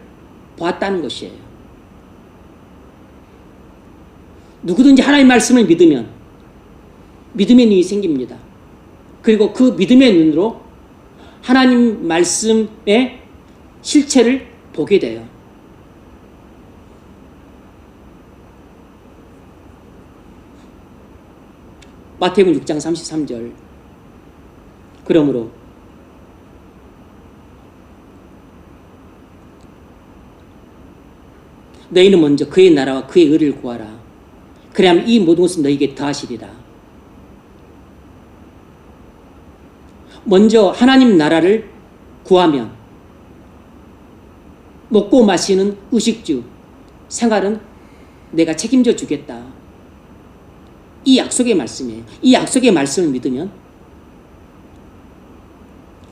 보았다는 것이에요. 누구든지 하나님의 말씀을 믿으면 믿음의 눈이 생깁니다. 그리고 그 믿음의 눈으로 하나님 말씀의 실체를 보게 돼요. 마태복음 6장 33절 그러므로 너희는 먼저 그의 나라와 그의 의를 구하라. 그래야만 이 모든 것은 너희에게 더하시리라. 먼저 하나님 나라를 구하면 먹고 마시는 의식주, 생활은 내가 책임져 주겠다. 이 약속의 말씀이에요. 이 약속의 말씀을 믿으면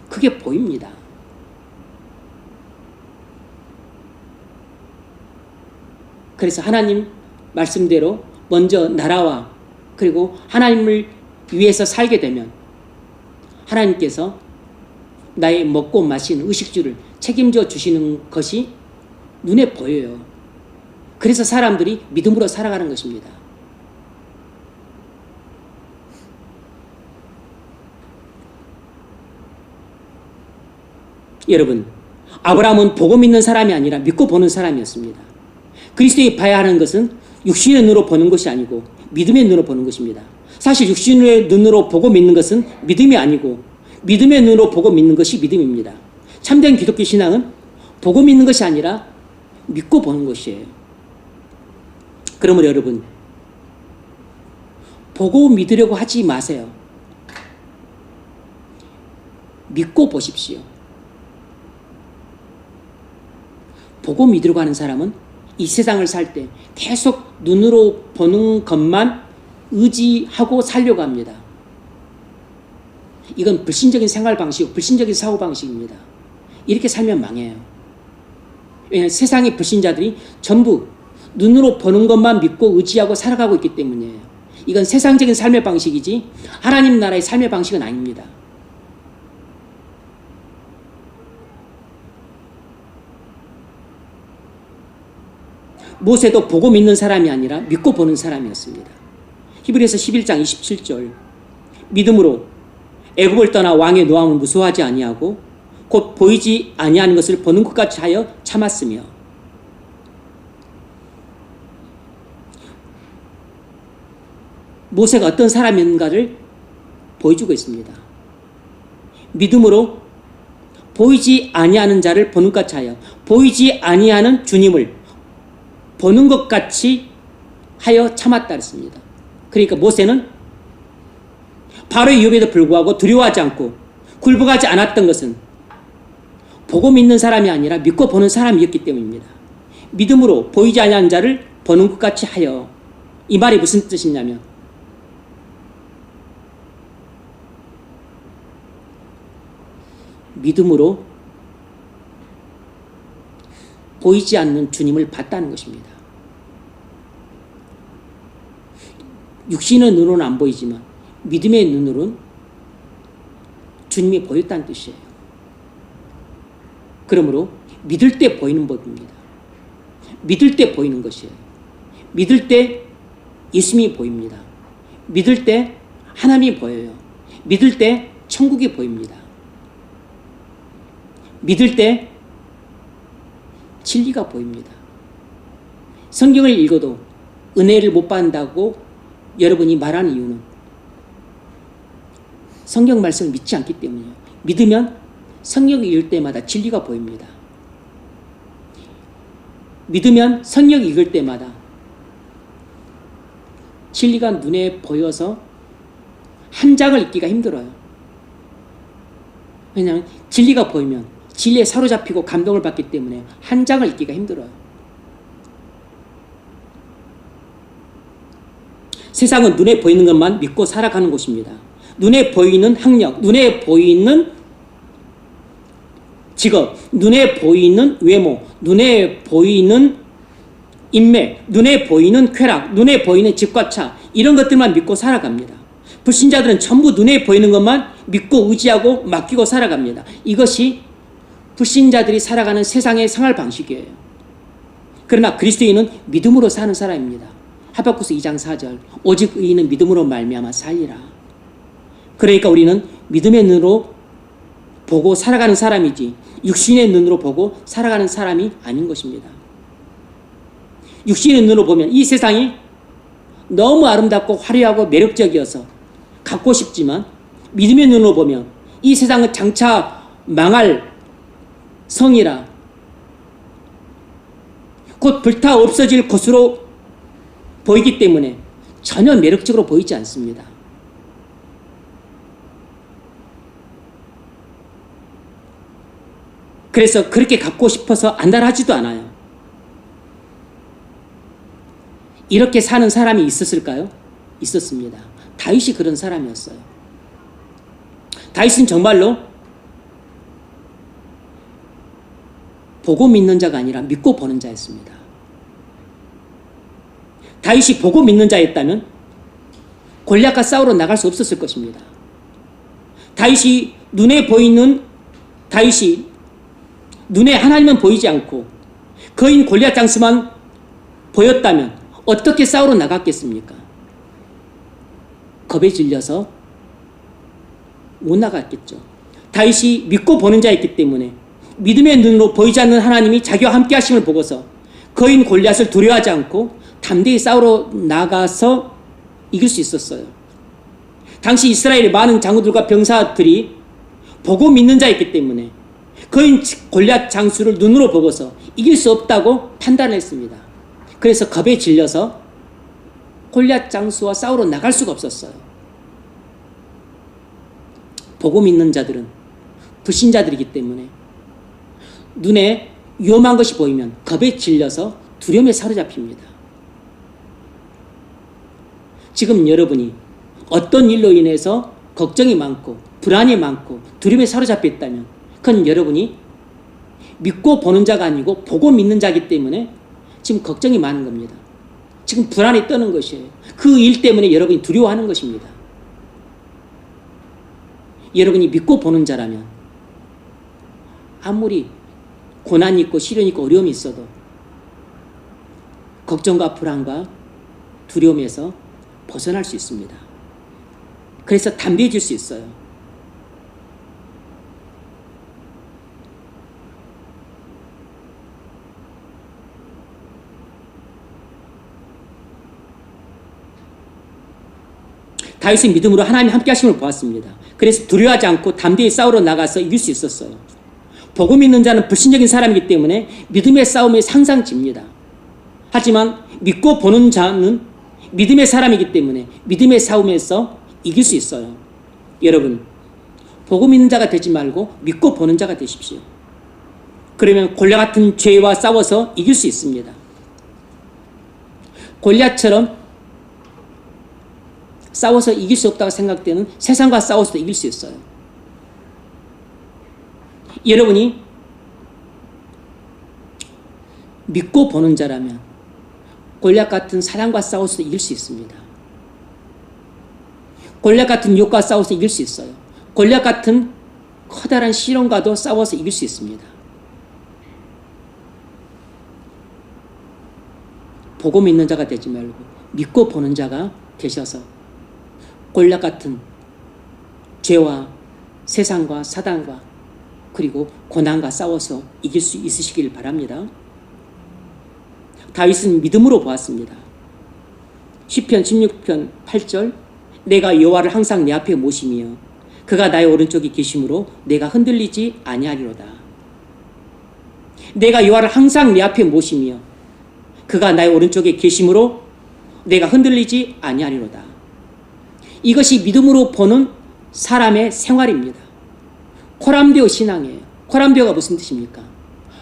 그게 보입니다. 그래서 하나님 말씀대로 먼저 나라와 그리고 하나님을 위에서 살게 되면 하나님께서 나의 먹고 마시는 의식주를 책임져 주시는 것이 눈에 보여요. 그래서 사람들이 믿음으로 살아가는 것입니다. 여러분, 아브라함은 보고 믿는 사람이 아니라 믿고 보는 사람이었습니다. 그리스도에 봐야 하는 것은 육신의 눈으로 보는 것이 아니고 믿음의 눈으로 보는 것입니다. 사실 육신의 눈으로 보고 믿는 것은 믿음이 아니고 믿음의 눈으로 보고 믿는 것이 믿음입니다. 참된 기독교 신앙은 보고 믿는 것이 아니라 믿고 보는 것이에요. 그러므로 여러분, 보고 믿으려고 하지 마세요. 믿고 보십시오. 보고 믿으려고 하는 사람은 이 세상을 살 때 계속 눈으로 보는 것만 의지하고 살려고 합니다. 이건 불신적인 생활 방식, 불신적인 사고 방식입니다. 이렇게 살면 망해요. 왜냐하면 세상의 불신자들이 전부 눈으로 보는 것만 믿고 의지하고 살아가고 있기 때문이에요. 이건 세상적인 삶의 방식이지 하나님 나라의 삶의 방식은 아닙니다. 모세도 보고 믿는 사람이 아니라 믿고 보는 사람이었습니다. 히브리서 11장 27절 믿음으로 애굽을 떠나 왕의 노함을 무서워하지 아니하고 곧 보이지 아니하는 것을 보는 것 같이 하여 참았으며 모세가 어떤 사람인가를 보여주고 있습니다. 믿음으로 보이지 아니하는 자를 보는 것 같이 하여 보이지 아니하는 주님을 보는 것 같이 하여 참았다 했습니다. 그러니까 모세는 바로의 위협에도 불구하고 두려워하지 않고 굴복하지 않았던 것은 보고 믿는 사람이 아니라 믿고 보는 사람이었기 때문입니다. 믿음으로 보이지 아니하는 자를 보는 것 같이 하여, 이 말이 무슨 뜻이냐면 믿음으로 보이지 않는 주님을 봤다는 것입니다. 육신의 눈으로는 안 보이지만 믿음의 눈으로는 주님이 보였다는 뜻이에요. 그러므로 믿을 때 보이는 법입니다. 믿을 때 보이는 것이에요. 믿을 때 예수님이 보입니다. 믿을 때 하나님이 보여요. 믿을 때 천국이 보입니다. 믿을 때 진리가 보입니다. 성경을 읽어도 은혜를 못 받는다고 여러분이 말하는 이유는 성경 말씀을 믿지 않기 때문이에요. 믿으면 성경을 읽을 때마다 진리가 보입니다. 믿으면 성경을 읽을 때마다 진리가 눈에 보여서 한 장을 읽기가 힘들어요. 왜냐하면 진리가 보이면 진리에 사로잡히고 감동을 받기 때문에 한 장을 읽기가 힘들어요. 세상은 눈에 보이는 것만 믿고 살아가는 곳입니다. 눈에 보이는 학력, 눈에 보이는 직업, 눈에 보이는 외모, 눈에 보이는 인맥, 눈에 보이는 쾌락, 눈에 보이는 집과 차, 이런 것들만 믿고 살아갑니다. 불신자들은 전부 눈에 보이는 것만 믿고 의지하고 맡기고 살아갑니다. 이것이 불신자들이 살아가는 세상의 생활 방식이에요. 그러나 그리스도인은 믿음으로 사는 사람입니다. 하박국서 2장 4절 오직 의인은 믿음으로 말미암아 살리라. 그러니까 우리는 믿음의 눈으로 보고 살아가는 사람이지 육신의 눈으로 보고 살아가는 사람이 아닌 것입니다. 육신의 눈으로 보면 이 세상이 너무 아름답고 화려하고 매력적이어서 갖고 싶지만 믿음의 눈으로 보면 이 세상은 장차 망할 성이라 곧 불타 없어질 것으로 보이기 때문에 전혀 매력적으로 보이지 않습니다. 그래서 그렇게 갖고 싶어서 안달하지도 않아요. 이렇게 사는 사람이 있었을까요? 있었습니다. 다윗이 그런 사람이었어요. 다윗은 정말로 보고 믿는 자가 아니라 믿고 보는 자였습니다. 다윗이 보고 믿는 자였다면 골리앗과 싸우러 나갈 수 없었을 것입니다. 다윗이 눈에 하나님은 보이지 않고 거인 골리앗 장수만 보였다면 어떻게 싸우러 나갔겠습니까? 겁에 질려서 못 나갔겠죠. 다윗이 믿고 보는 자였기 때문에 믿음의 눈으로 보이지 않는 하나님이 자기와 함께 하심을 보고서 거인 골리앗을 두려워하지 않고 담대히 싸우러 나가서 이길 수 있었어요. 당시 이스라엘의 많은 장군들과 병사들이 보고 믿는 자였기 때문에 거인 골리앗 장수를 눈으로 보고서 이길 수 없다고 판단했습니다. 그래서 겁에 질려서 골리앗 장수와 싸우러 나갈 수가 없었어요. 보고 믿는 자들은 불신자들이기 때문에 눈에 위험한 것이 보이면 겁에 질려서 두려움에 사로잡힙니다. 지금 여러분이 어떤 일로 인해서 걱정이 많고 불안이 많고 두려움에 사로잡혀 있다면 그건 여러분이 믿고 보는 자가 아니고 보고 믿는 자이기 때문에 지금 걱정이 많은 겁니다. 지금 불안이 떠는 것이에요. 그 일 때문에 여러분이 두려워하는 것입니다. 여러분이 믿고 보는 자라면 아무리 고난이 있고 시련이 있고 어려움이 있어도 걱정과 불안과 두려움에서 벗어날 수 있습니다. 그래서 담대해질 수 있어요. 다윗은 믿음으로 하나님이 함께 하심을 보았습니다. 그래서 두려워하지 않고 담대히 싸우러 나가서 이길 수 있었어요. 보고 믿는 자는 불신적인 사람이기 때문에 믿음의 싸움에 항상 집니다. 하지만 믿고 보는 자는 믿음의 사람이기 때문에 믿음의 싸움에서 이길 수 있어요. 여러분, 보고 믿는 자가 되지 말고 믿고 보는 자가 되십시오. 그러면 골리앗 같은 죄와 싸워서 이길 수 있습니다. 골리앗처럼 싸워서 이길 수 없다고 생각되는 세상과 싸워서도 이길 수 있어요. 여러분이 믿고 보는 자라면 골리앗 같은 사단과 싸워서도 이길 수 있습니다. 골리앗 같은 유혹과 싸워서 이길 수 있어요. 골리앗 같은 커다란 시련과도 싸워서 이길 수 있습니다. 보고 믿는 자가 되지 말고 믿고 보는 자가 되셔서 골리앗 같은 죄와 세상과 사단과 그리고 고난과 싸워서 이길 수 있으시길 바랍니다. 다윗은 믿음으로 보았습니다. 시편 16편 8절 내가 여호와를 항상 내 앞에 모시며 그가 나의 오른쪽에 계심으로 내가 흔들리지 아니하리로다. 내가 여호와를 항상 내 앞에 모시며 그가 나의 오른쪽에 계심으로 내가 흔들리지 아니하리로다. 이것이 믿음으로 보는 사람의 생활입니다. 코람데오 신앙이에요. 코람데오가 무슨 뜻입니까?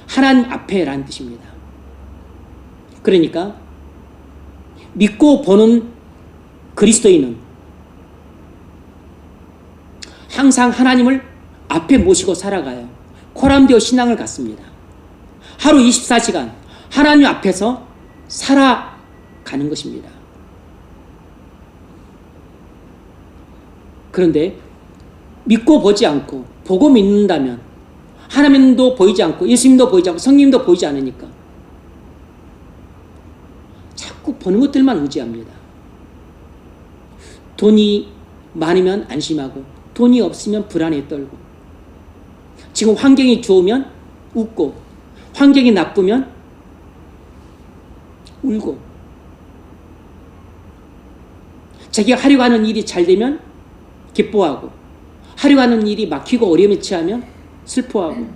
하나님 앞에라는 뜻입니다. 그러니까 믿고 보는 그리스도인은 항상 하나님을 앞에 모시고 살아가요. 코람데오 신앙을 갖습니다. 하루 24시간 하나님 앞에서 살아가는 것입니다. 그런데 믿고 보지 않고 보고 믿는다면 하나님도 보이지 않고 예수님도 보이지 않고 성령님도 보이지 않으니까 자꾸 보는 것들만 의지합니다. 돈이 많으면 안심하고 돈이 없으면 불안에 떨고 지금 환경이 좋으면 웃고 환경이 나쁘면 울고 자기가 하려고 하는 일이 잘 되면 기뻐하고 하려고 하는 일이 막히고 어려움에 처하면 슬퍼하고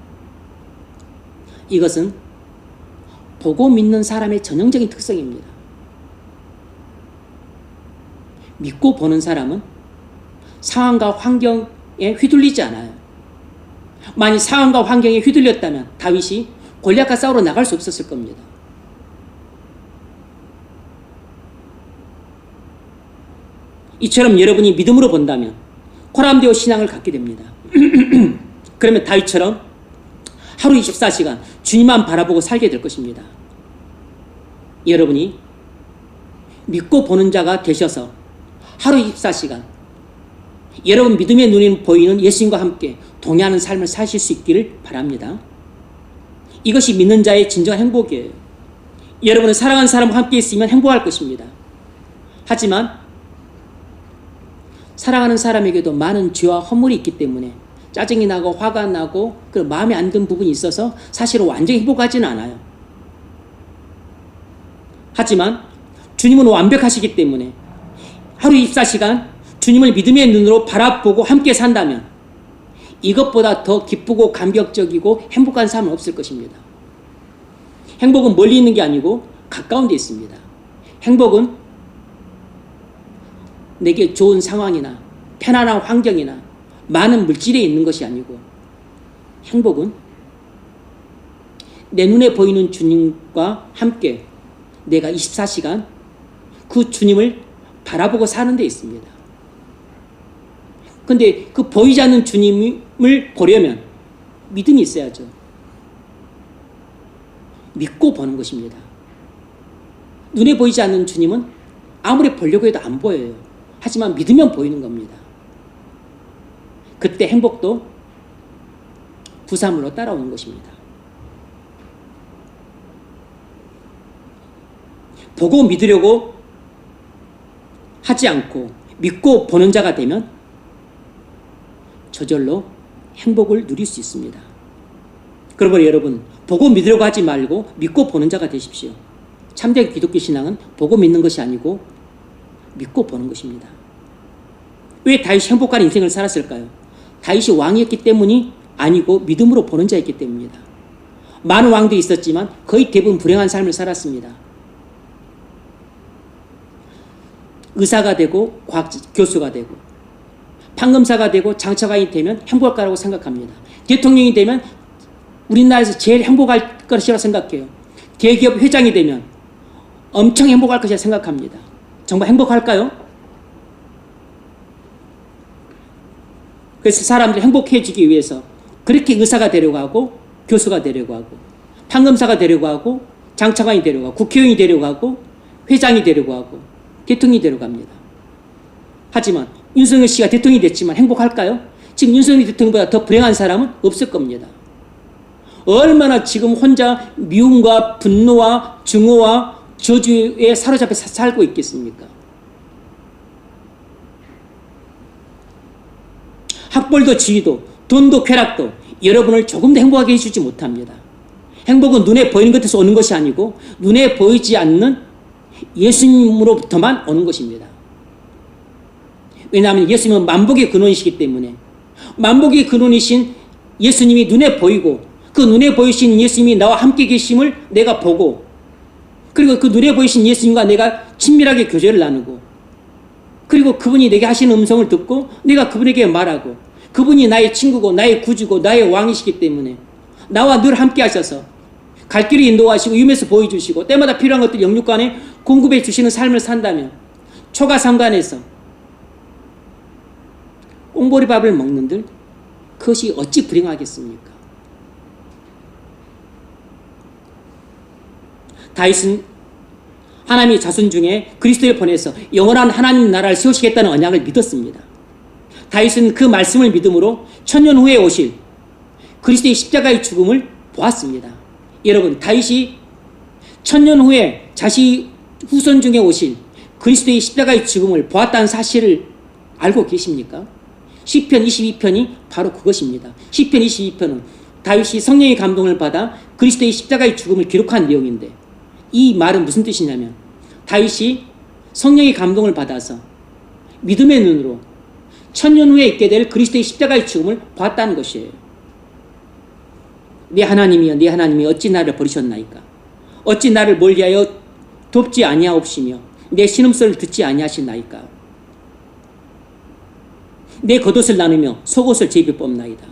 이것은 보고 믿는 사람의 전형적인 특성입니다. 믿고 보는 사람은 상황과 환경에 휘둘리지 않아요. 만약 상황과 환경에 휘둘렸다면 다윗이 골리앗과 싸우러 나갈 수 없었을 겁니다. 이처럼 여러분이 믿음으로 본다면 코람데오 신앙을 갖게 됩니다. 그러면 다윗처럼 하루 24시간 주님만 바라보고 살게 될 것입니다. 여러분이 믿고 보는 자가 되셔서 하루 24시간 여러분 믿음의 눈에 보이는 예수님과 함께 동행하는 삶을 사실 수 있기를 바랍니다. 이것이 믿는 자의 진정한 행복이에요. 여러분은 사랑하는 사람과 함께 있으면 행복할 것입니다. 하지만 사랑하는 사람에게도 많은 죄와 허물이 있기 때문에 짜증이 나고 화가 나고 그 마음에 안 든 부분이 있어서 사실은 완전히 행복하지는 않아요. 하지만 주님은 완벽하시기 때문에 하루 24시간 주님을 믿음의 눈으로 바라보고 함께 산다면 이것보다 더 기쁘고 감격적이고 행복한 삶은 없을 것입니다. 행복은 멀리 있는 게 아니고 가까운 데 있습니다. 행복은 내게 좋은 상황이나 편안한 환경이나 많은 물질에 있는 것이 아니고 행복은 내 눈에 보이는 주님과 함께 내가 24시간 그 주님을 바라보고 사는 데 있습니다. 근데 그 보이지 않는 주님을 보려면 믿음이 있어야죠. 믿고 보는 것입니다. 눈에 보이지 않는 주님은 아무리 보려고 해도 안 보여요. 하지만 믿으면 보이는 겁니다. 그때 행복도 부산으로 따라오는 것입니다. 보고 믿으려고 하지 않고 믿고 보는 자가 되면 저절로 행복을 누릴 수 있습니다. 그러므로 여러분, 보고 믿으려고 하지 말고 믿고 보는 자가 되십시오. 참된 기독교 신앙은 보고 믿는 것이 아니고 믿고 보는 것입니다. 왜 다윗이 행복한 인생을 살았을까요? 다윗이 왕이었기 때문이 아니고 믿음으로 보는 자였기 때문입니다. 많은 왕들이 있었지만 거의 대부분 불행한 삶을 살았습니다. 의사가 되고 과학 교수가 되고 판검사가 되고 장차관이 되면 행복할 거라고 생각합니다. 대통령이 되면 우리나라에서 제일 행복할 것이라고 생각해요. 대기업 회장이 되면 엄청 행복할 것이라 생각합니다. 정말 행복할까요? 그래서 사람들이 행복해지기 위해서 그렇게 의사가 되려고 하고 교수가 되려고 하고 판검사가 되려고 하고 장차관이 되려고 하고 국회의원이 되려고 하고 회장이 되려고 하고 대통령이 되려고 합니다. 하지만 윤석열 씨가 대통령이 됐지만 행복할까요? 지금 윤석열 대통령보다 더 불행한 사람은 없을 겁니다. 얼마나 지금 혼자 미움과 분노와 증오와 저주에 사로잡혀 살고 있겠습니까? 학벌도 지위도 돈도 쾌락도 여러분을 조금 더 행복하게 해주지 못합니다. 행복은 눈에 보이는 것에서 오는 것이 아니고 눈에 보이지 않는 예수님으로부터만 오는 것입니다. 왜냐하면 예수님은 만복의 근원이시기 때문에 만복의 근원이신 예수님이 눈에 보이고 그 눈에 보이신 예수님이 나와 함께 계심을 내가 보고 그리고 그 눈에 보이신 예수님과 내가 친밀하게 교제를 나누고 그리고 그분이 내게 하시는 음성을 듣고 내가 그분에게 말하고 그분이 나의 친구고 나의 구주고 나의 왕이시기 때문에 나와 늘 함께 하셔서 갈 길을 인도하시고 유면서 보여주시고 때마다 필요한 것들 영육간에 공급해 주시는 삶을 산다면 초가상간에서 꽁보리밥을 먹는들 그것이 어찌 불행하겠습니까? 다윗은 하나님의 자손 중에 그리스도를 보내서 영원한 하나님 나라를 세우시겠다는 언약을 믿었습니다. 다윗은 그 말씀을 믿음으로 천년 후에 오실 그리스도의 십자가의 죽음을 보았습니다. 여러분, 다윗이 천년 후에 자신 후손 중에 오실 그리스도의 십자가의 죽음을 보았다는 사실을 알고 계십니까? 시편 22편이 바로 그것입니다. 시편 22편은 다윗이 성령의 감동을 받아 그리스도의 십자가의 죽음을 기록한 내용인데 이 말은 무슨 뜻이냐면 다윗이 성령의 감동을 받아서 믿음의 눈으로 천년 후에 있게 될 그리스도의 십자가의 죽음을 보았다는 것이에요. 내 하나님이여 내 하나님이 어찌 나를 버리셨나이까? 어찌 나를 멀리하여 돕지 아니하옵시며 내 신음소리를 듣지 아니하시나이까? 내 겉옷을 나누며 속옷을 제 입에 뽑나이다.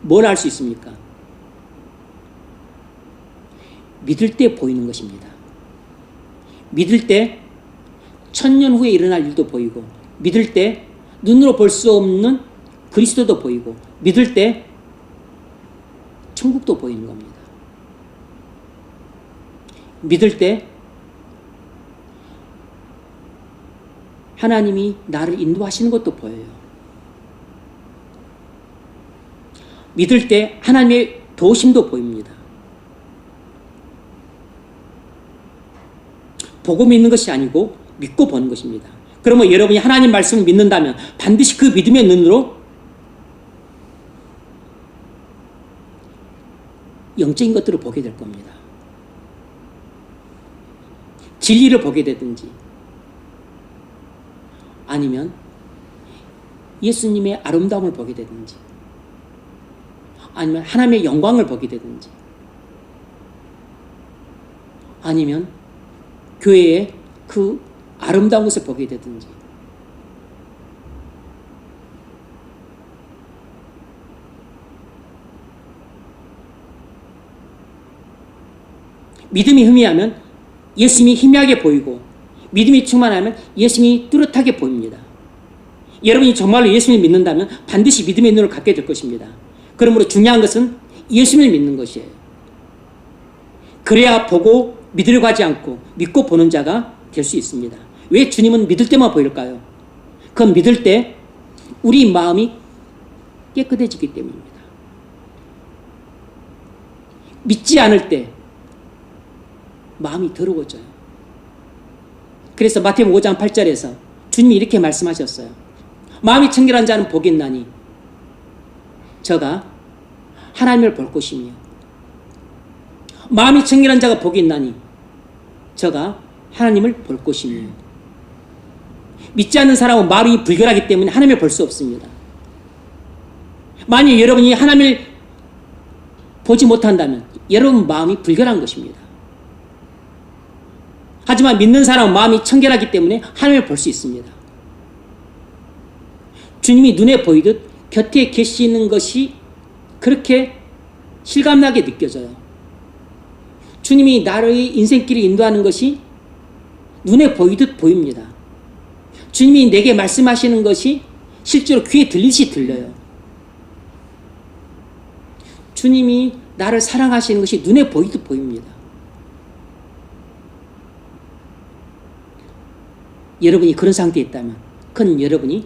뭘 할 수 있습니까? 믿을 때 보이는 것입니다. 믿을 때 천년 후에 일어날 일도 보이고 믿을 때 눈으로 볼 수 없는 그리스도도 보이고 믿을 때 천국도 보이는 겁니다. 믿을 때 하나님이 나를 인도하시는 것도 보여요. 믿을 때 하나님의 도우심도 보입니다. 보고 믿는 것이 아니고 믿고 보는 것입니다. 그러면 여러분이 하나님 말씀을 믿는다면 반드시 그 믿음의 눈으로 영적인 것들을 보게 될 겁니다. 진리를 보게 되든지 아니면 예수님의 아름다움을 보게 되든지 아니면 하나님의 영광을 보게 되든지 아니면 교회의 그 아름다운 것을 보게 되든지 믿음이 희미하면 예수님이 희미하게 보이고 믿음이 충만하면 예수님이 뚜렷하게 보입니다. 여러분이 정말로 예수님을 믿는다면 반드시 믿음의 눈을 갖게 될 것입니다. 그러므로 중요한 것은 예수님을 믿는 것이에요. 그래야 보고 믿으려고 하지 않고 믿고 보는 자가 될 수 있습니다. 왜 주님은 믿을 때만 보일까요? 그건 믿을 때 우리 마음이 깨끗해지기 때문입니다. 믿지 않을 때 마음이 더러워져요. 그래서 마태복음 5장 8절에서 주님이 이렇게 말씀하셨어요. 마음이 청결한 자는 복이 있나니 저가 하나님을 볼 것이며 마음이 청결한 자가 복이 있나니 저가 하나님을 볼 것이며 믿지 않는 사람은 마음이 불결하기 때문에 하나님을 볼 수 없습니다. 만약 여러분이 하나님을 보지 못한다면 여러분 마음이 불결한 것입니다. 하지만 믿는 사람은 마음이 청결하기 때문에 하나님을 볼 수 있습니다. 주님이 눈에 보이듯 곁에 계시는 것이 그렇게 실감나게 느껴져요. 주님이 나의 인생길을 인도하는 것이 눈에 보이듯 보입니다. 주님이 내게 말씀하시는 것이 실제로 귀에 들리듯이 들려요. 주님이 나를 사랑하시는 것이 눈에 보이듯 보입니다. 여러분이 그런 상태에 있다면 그건 여러분이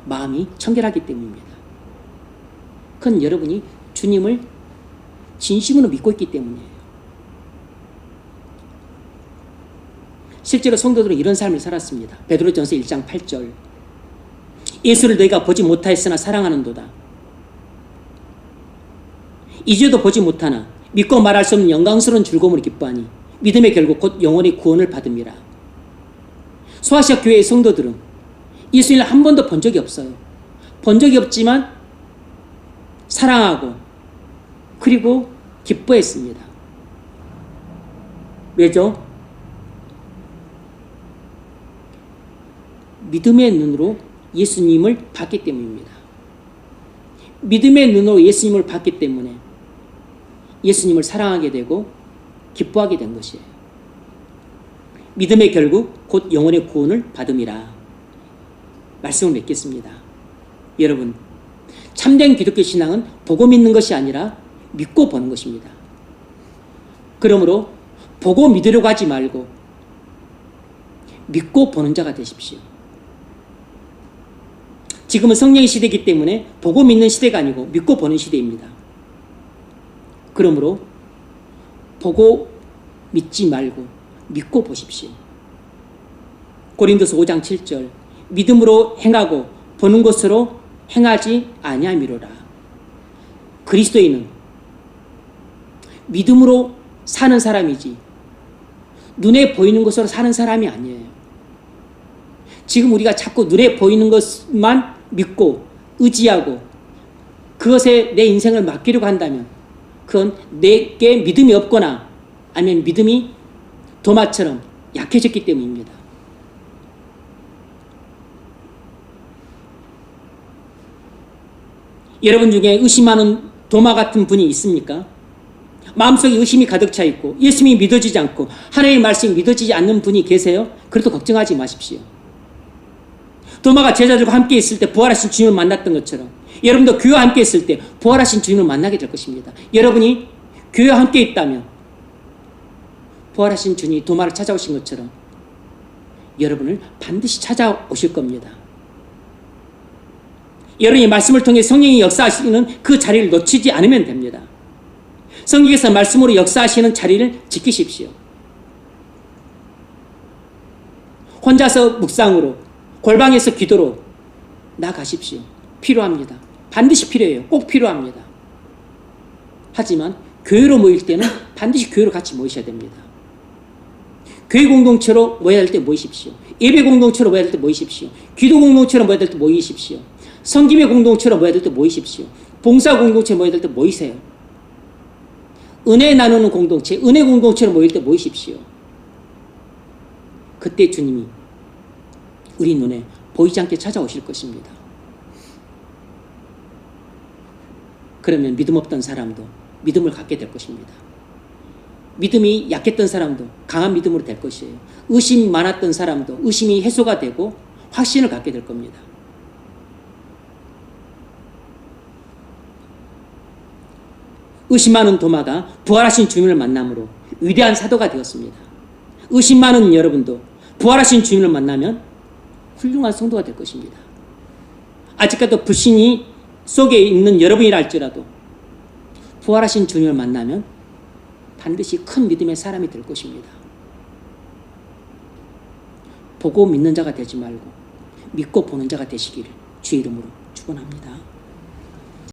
마음이 청결하기 때문입니다. 그건 여러분이 주님을 진심으로 믿고 있기 때문이에요. 실제로 성도들은 이런 삶을 살았습니다. 베드로전서 1장 8절 예수를 너희가 보지 못하였으나 사랑하는도다. 이제도 보지 못하나 믿고 말할 수 없는 영광스러운 즐거움을 기뻐하니 믿음의 결국 곧 영혼의 구원을 받음이라. 소아시아 교회의 성도들은 예수님을 한 번도 본 적이 없어요. 본 적이 없지만 사랑하고 그리고 기뻐했습니다. 왜죠? 믿음의 눈으로 예수님을 봤기 때문입니다. 믿음의 눈으로 예수님을 봤기 때문에 예수님을 사랑하게 되고 기뻐하게 된 것이에요. 믿음의 결국 곧 영혼의 구원을 받음이라. 말씀을 맺겠습니다. 여러분, 참된 기독교 신앙은 보고 믿는 것이 아니라 믿고 보는 것입니다. 그러므로 보고 믿으려고 하지 말고 믿고 보는 자가 되십시오. 지금은 성령의 시대이기 때문에 보고 믿는 시대가 아니고 믿고 보는 시대입니다. 그러므로 보고 믿지 말고 믿고 보십시오. 고린도서 5장 7절 믿음으로 행하고 보는 것으로 행하지 아니함이로라. 그리스도인은 믿음으로 사는 사람이지 눈에 보이는 것으로 사는 사람이 아니에요. 지금 우리가 자꾸 눈에 보이는 것만 믿고 의지하고 그것에 내 인생을 맡기려고 한다면 그건 내게 믿음이 없거나 아니면 믿음이 도마처럼 약해졌기 때문입니다. 여러분 중에 의심하는 도마 같은 분이 있습니까? 마음속에 의심이 가득 차 있고 예수님이 믿어지지 않고 하나님의 말씀이 믿어지지 않는 분이 계세요? 그래도 걱정하지 마십시오. 도마가 제자들과 함께 있을 때 부활하신 주님을 만났던 것처럼 여러분도 교회와 함께 있을 때 부활하신 주님을 만나게 될 것입니다. 여러분이 교회와 함께 있다면 부활하신 주님이 도마를 찾아오신 것처럼 여러분을 반드시 찾아오실 겁니다. 여러분이 말씀을 통해 성령이 역사하시는 그 자리를 놓치지 않으면 됩니다. 성경에서 말씀으로 역사하시는 자리를 지키십시오. 혼자서 묵상으로, 골방에서 기도로 나가십시오. 필요합니다. 반드시 필요해요. 꼭 필요합니다. 하지만 교회로 모일 때는 반드시 교회로 같이 모이셔야 됩니다. 교회 공동체로 모여야 할 때 모이십시오. 예배 공동체로 모여야 할 때 모이십시오. 기도 공동체로 모여야 될 때 모이십시오. 성김의 공동체로 모여야 될 때 모이십시오. 봉사 공동체로 모여야 될 때 모이세요. 은혜 나누는 공동체, 은혜 공동체로 모일 때 모이십시오. 그때 주님이 우리 눈에 보이지 않게 찾아오실 것입니다. 그러면 믿음 없던 사람도 믿음을 갖게 될 것입니다. 믿음이 약했던 사람도 강한 믿음으로 될 것이에요. 의심이 많았던 사람도 의심이 해소가 되고 확신을 갖게 될 겁니다. 의심 많은 도마가 부활하신 주님을 만남으로 위대한 사도가 되었습니다. 의심 많은 여러분도 부활하신 주님을 만나면 훌륭한 성도가 될 것입니다. 아직까지도 불신이 속에 있는 여러분이라 할지라도 부활하신 주님을 만나면 반드시 큰 믿음의 사람이 될 것입니다. 보고 믿는 자가 되지 말고 믿고 보는 자가 되시기를 주의 이름으로 축원합니다.